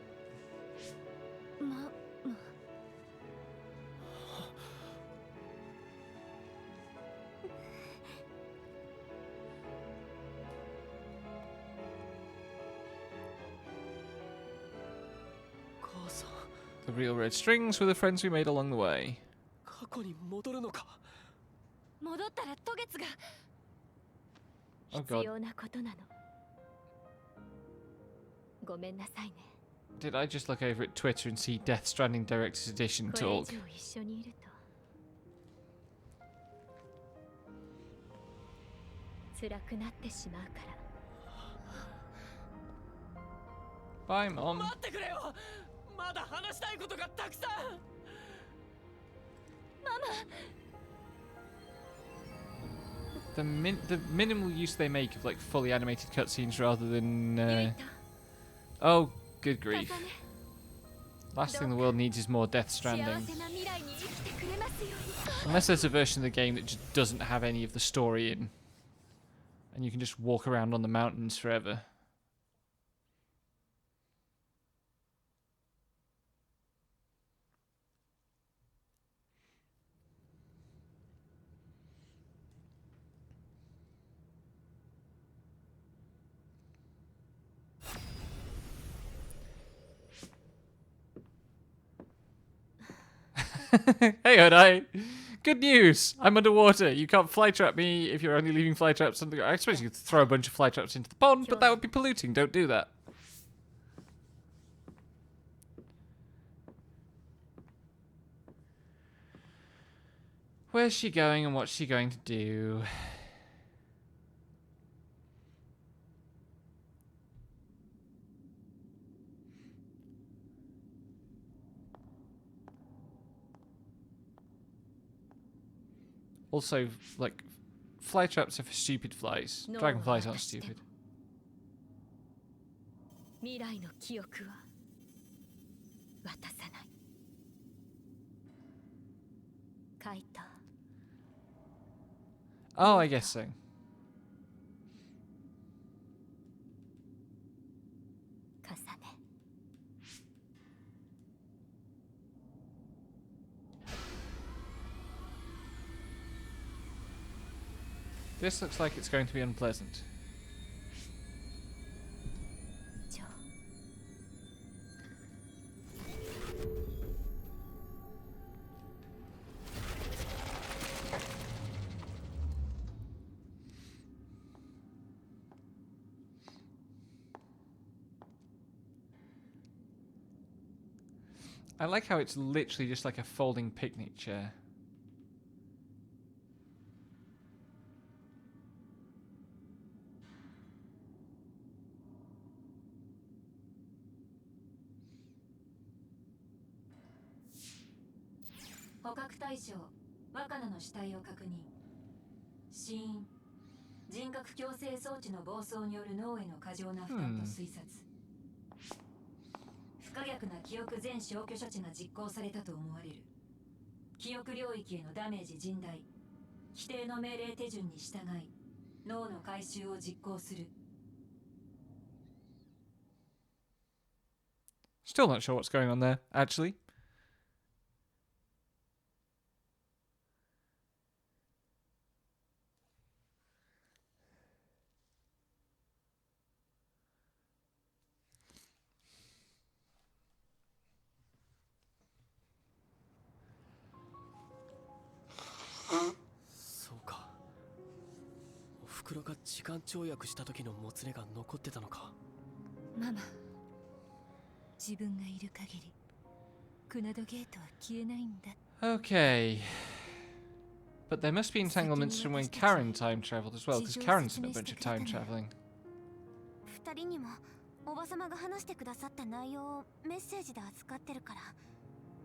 母さん。 The real red strings were the friends we made along the way. 過去に戻るのか。戻ったら渡月が Oh 必 god. 要なことなの。ごめんなさいね。 Did I just look over at Twitter and see Death Stranding Director's Edition これ以 talk? 上一緒にいると辛くなってしまうから。 Bye, Mom. 待ってくれよ。まだ話したいことがたくさん。ママ。 The minimal use they make of like fully animated cutscenes rather than. Oh, good grief! Last thing the world needs is more Death Stranding. Unless there's a version of the game that just doesn't have any of the story in, and you can just walk around on the mountains forever. Hey, Hodai! Good news! I'm underwater. You can't fly trap me if you're only leaving fly traps on the ground. I suppose you could throw a bunch of fly traps into the pond, but that would be polluting. Don't do that. Where's she going and what's she going to do? Also, like, fly traps are for stupid flies. Dragonflies aren't stupid. 未来の記憶は渡さない。カイト。 Oh, I guess so. 重ね。 This looks like it's going to be unpleasant. I like how it's literally just like a folding picnic chair. Still not sure what's going on there, actually.そうか。お袋が時間跳躍した時のもつれが残ってたのか。ママ、自分がいる限りクナドゲートは消えないんだ。 Okay. But there must be entanglements from when Karen time traveled as well, because Karen's done a bunch of time traveling. 二人にもおばさまが話してくださった内容をメッセージで預かってるから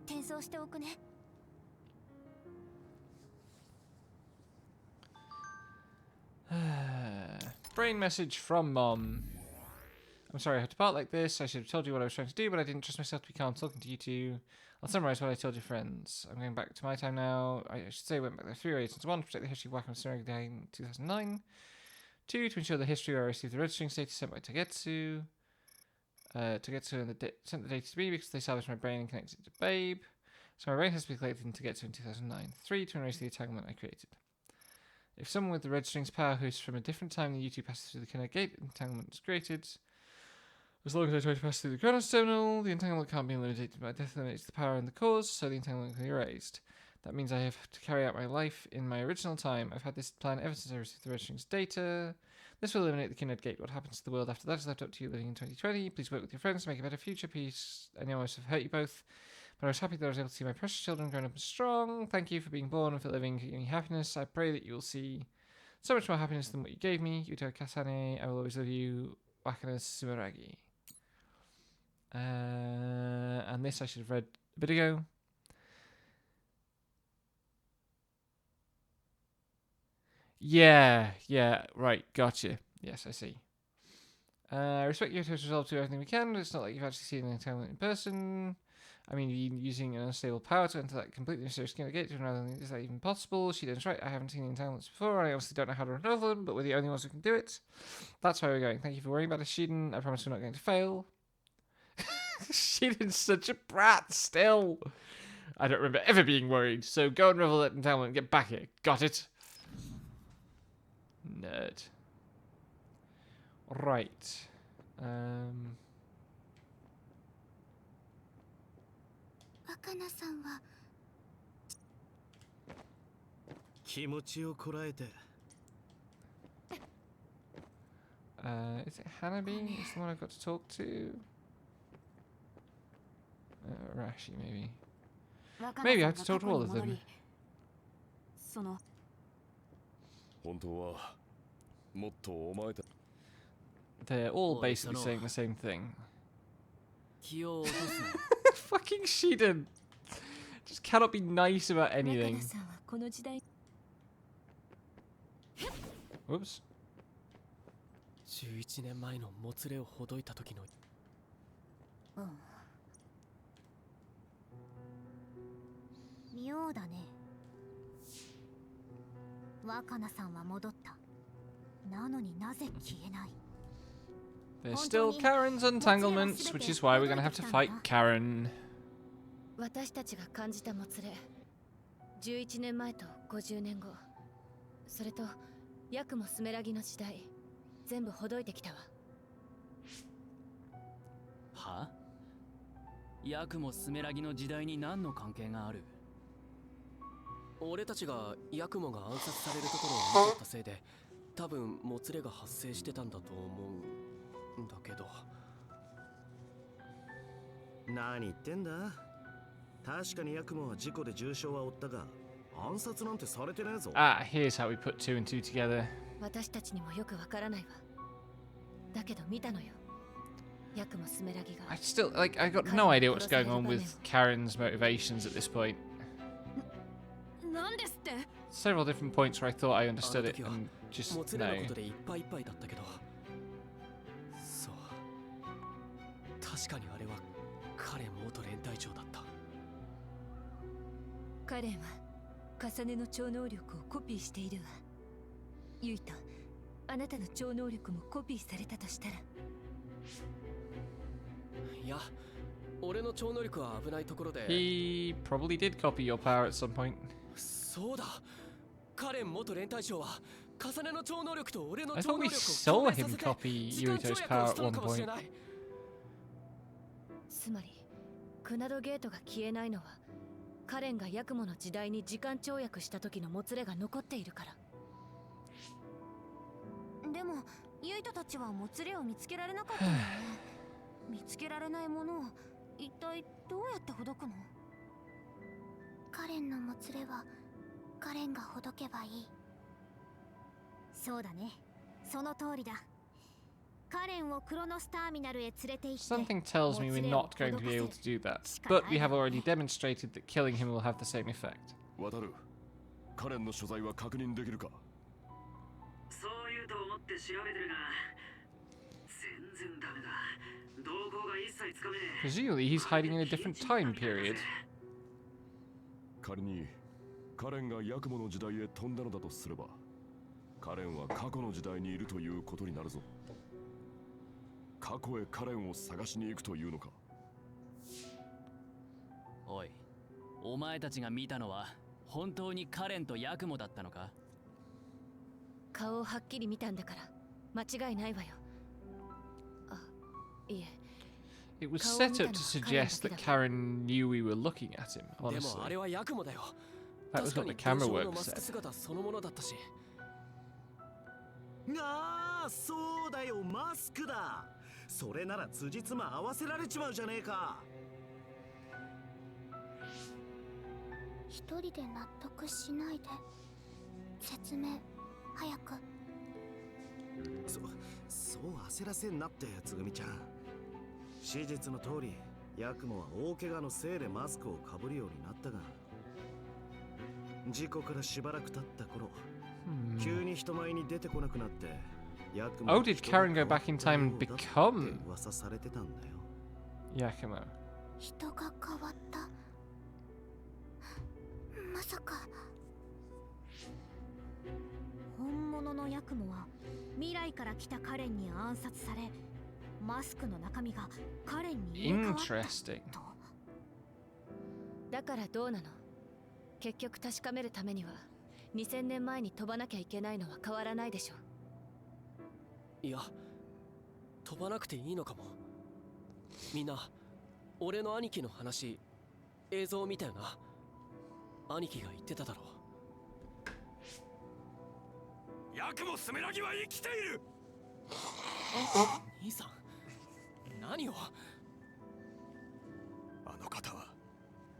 転送しておくね。 Brain message from Mom. I'm sorry I had to part like this. I should have told you what I was trying to do, but I didn't trust myself to be calm talking to you two. I'll summarize what I told your friends. I'm going back to my time now. I should say I went back there 3 reasons. 1, to protect the history of Waka's Tsunagi Day in 2009. 2, to ensure the history where I received the registering status sent by Tagetsu. Tagetsu and sent the data to me because they salvaged my brain and connected it to Babe. So my brain has to be collected in Tagetsu in 2009. 3, to erase the entanglement I created. If someone with the registering's power who's from a different time than you two passes through the Kinna Gate, entanglement is created. As long as I try to pass through the Kronos terminal, the entanglement can't be eliminated. My death eliminates the power and the cause, so the entanglement can be erased. That means I have to carry out my life in my original time. I've had this plan ever since I received the registering's data. This will eliminate the Kinna Gate. What happens to the world after that is left up to you living in 2020. Please work with your friends to make a better future. Peace. I know I must have hurt you both, but I was happy that I was able to see my precious children grown up and strong. Thank you for being born and for living, giving me happiness. I pray that you will see so much more happiness than what you gave me. Yuto Kasane, I will always love you. Wakana Sumeragi. And this I should have read a bit ago. Yeah, right, gotcha. Yes, I see. I respect you to resolve to everything we can, but it's not like you've actually seen an entanglement in person. I mean, using an unstable power to enter that completely mysterious Kinna Gate, is that even possible? She didn't right. I haven't seen the entanglements before, and I obviously don't know how to unravel them, but we're the only ones who can do it. That's why we're going. Thank you for worrying about us, Shiden. I promise we're not going to fail. Shiden's such a brat still. I don't remember ever being worried, so go and revel that entanglement and get back here. Got it? Nerd. Right. 若菜さんは気持ちをこらえて。Is it Hanabi? Is the one I've got to talk to? Rashi, maybe. Maybe I have to talk to all of them. その本当はもっとお前た They're all basically saying the same thing. 気を落とすな Fucking Shiden! Just cannot be nice about 若 anything. 菜さんはこの時代 Whoops. 11年前のもつれをほどいた時の妙だね。若菜さんは戻った。なのになぜ消えない？ There's still Karen's entanglements, which is why we're gonna have to fight Karen. 私たちが感じたもつれ、11年前と50年後、それとヤクモスメラギの時代、全部ほどいてきたわ。は？ヤクもスメラギの時代に何の関係がある？俺たちがヤクモが暗殺されるところを見てたせいで多分もつれが発生してたんだと思うんだけど。何言ってんだ。確かにヤクモは事故で重傷は負ったが暗殺なんてされてねえぞ。 Ah, here's how we put 2 and 2 together. 私たちにもよくわからないわ。だけど見たのよ。ヤクモスメラギが。 I still, like, I got no idea what's going on with Karen's motivations at this point. なんですって？ Several different points where I thought I understood it あの and just もつれの no. ことでいっぱいいっぱいだったけど、そう、確かにあれはカレン元連隊長だった。カレンは重ねの超能力をコピーしているわ。ユイト、あなたの超能力もコピーされたとしたら。いや、俺の超能力は危ないところで。 He probably did copy your power at some point. そうだ、カレン元連隊長は重ねの超能力と俺の I 超 thought 能 we 力を saw 共 him 鳴させて copy 時間 Yuito's 跳躍 power を at したの one かもしれ point. ない。つまりクナドゲートが消えないのはカレンがヤクモの時代に時間跳躍した時のもつれが残っているから。でもユイトたちはもつれを見つけられなかったんだよね。見つけられないものを一体どうやってほどくの？カレンのもつれはカレンがほどけばいい。そうだね、その通りだ。カレンをクロノスターミナルへ連れて行って Something tells me we're not going to be able to do that, but we have already demonstrated that killing him will have the same effect. 渡る、カレンの所在は確認できるか？そう言うと思って調べてるが全然ダメだ。動向が一切つかめねえ。 Presumably he's hiding in a different time period. 仮にカレンがヤクモの時代へ飛んだのだとすれば、カレンは過去の時代にいるということになるぞ。過去へカレンを探しに行くというのか？おい、お前たちが見たのは本当にカレンとヤクモだったのか？顔をはっきり見たんだから間違いないわよ。あ、いえ。 It was set up to suggest that Karen knew we were looking at him, で honestly. もあれはヤクモだよ。 That was 確か what に the 伝 camera 承の work マスク said. 姿そのものだったし。ああ、そうだよ、マスクだ。それなら辻褄合わせられちまうじゃねえか。一人で納得しないで。説明早く。そう焦らせんなってつぐみちゃん。史実の通りヤクモは大怪我のせいでマスクをかぶるようになったが、事故からしばらく経った頃、急に人前に出てこなくなって、ヤクモ Oh, did Karen go back in time and become 噂されてたんだよ。 Yakumo? 人が変わった。まさか本物のヤクモは未来から来たカレンに暗殺され、マスクの中身がカレンに入れ替わった Interesting. と。だからどうなの？結局確かめるためには2000年前に飛ばなきゃいけないのは変わらないでしょ。いや、飛ばなくていいのかも。みんな、俺の兄貴の話、映像を見たよな。兄貴が言ってただろう。ヤクモスメラギは生きている。兄さん、何を？あの方は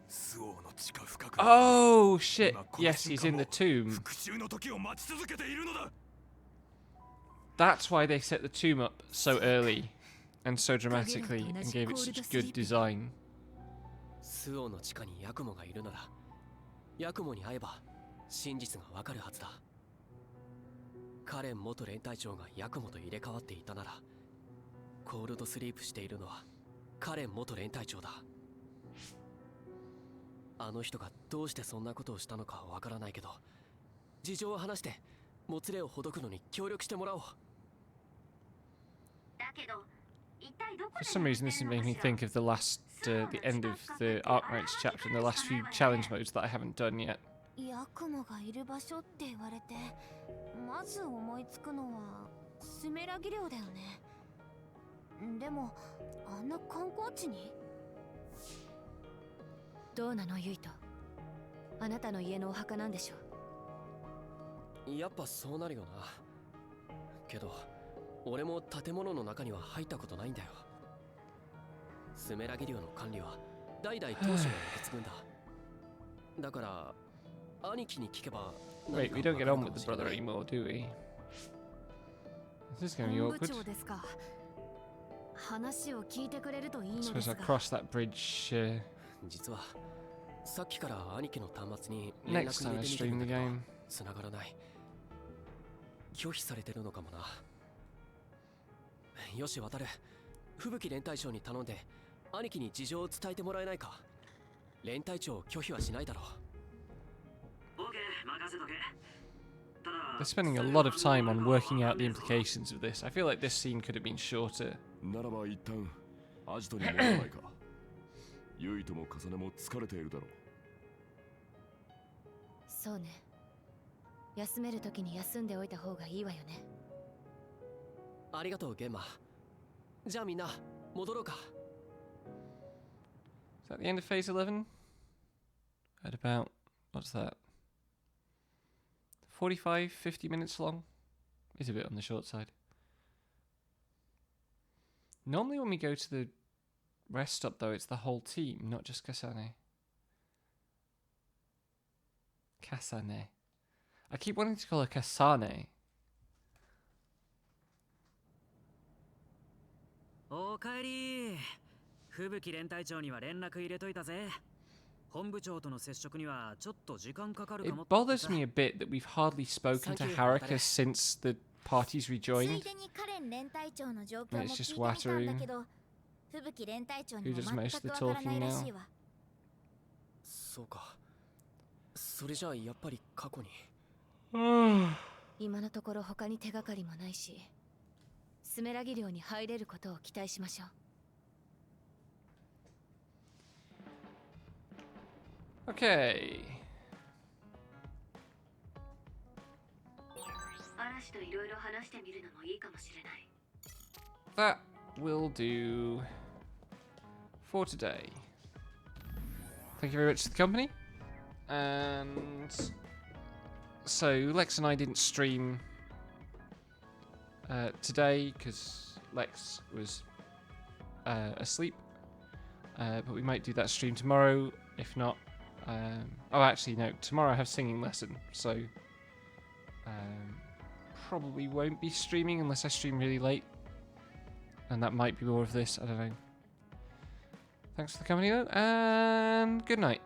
スオーの地下深く。 Oh shit! Yes, he's in the tomb. 復讐の時を待ち続けているのだ。 That's why they set the tomb up so early and so dramatically and gave it such good design. スオーの地下にヤクモがいるなら、ヤクモに会えば真実がわかるはずだ。カレン元連隊長がヤクモと入れ替わっていたなら、コールドスリープしているのはカレン元連隊長だ。あの人がどうしてそんなことをしたのかはわからないけど、事情を話してもつれをほどくのに協力してもらおう。だけど一体どこ For で some reason, this is making me think of the last, the end of the Arknights chapter and the last few challenge modes that I haven't done yet. ヤクモがいる場所って言われて、まず思いつくのはスメラギ寮だよね。でもあんな観光地に？どうなのユイト？あなたの家のお墓なんでしょ？やっぱそうなるよな。けど俺も建物の中には入ったことないんだよ。スメラギ寮の管理は代々当主が受け継ぐんだ。だから兄貴に聞けば。 Wait, we don't get on with the brother anymore, do we? This is going to be 本部 awkward. 長ですか。話を聞いてくれるといいの Suppose です I が。 cross that bridge 実はさっきから兄貴の端末に連 next 絡 time 入 I れてみて stream るん the だけど game. 繋がらない。拒否されてるのかもな。よし渡る、吹雪連隊長に頼んで兄貴に事情を伝えてもらえないか。連隊長拒否はしないだろう。 They're spending a lot of time on working out the implications of this. I feel like this scene could have been shorter. ならば一旦アジトに戻らないか。ユイとも重ねも疲れているだろう。そうね。休めるときに休んでおいた方がいいわよね。ありがとうゲンマ。じゃあみんな戻ろうか。 Is that the end of phase 11? At about, what's that? 45, 50 minutes long? Is a bit on the short side. Normally when we go to the rest stop though, it's the whole team, not just Kasane. Kasane. I keep wanting to call her Kasane. おかえり。吹雪連隊長には連絡入れといたぜ。本部長との接触にはちょっと時間かかる It かも。 bothers me a bit that we've hardly spoken to Haruka since the party's つい rejoined. でにカレン連隊長の状況 And も it's 聞い just てみたんだ Wataru けど、吹雪連隊長 who にも does 全 most of く the わからない talking ら now. しいわ。そうか。それじゃあやっぱり過去に。今のところ他に手がかりもないし、スメラギ寮に入れることを期待しましょう。Okay. 嵐といろいろ話してみるのもいいかもしれない。 That will do for today. Thank you very much for the company. And so Lex and I didn't stream today because Lex was asleep. But we might do that stream tomorrow. If not, oh, actually, no. Tomorrow I have singing lesson, so probably won't be streaming unless I stream really late. And that might be more of this. I don't know. Thanks for the company, though, and good night.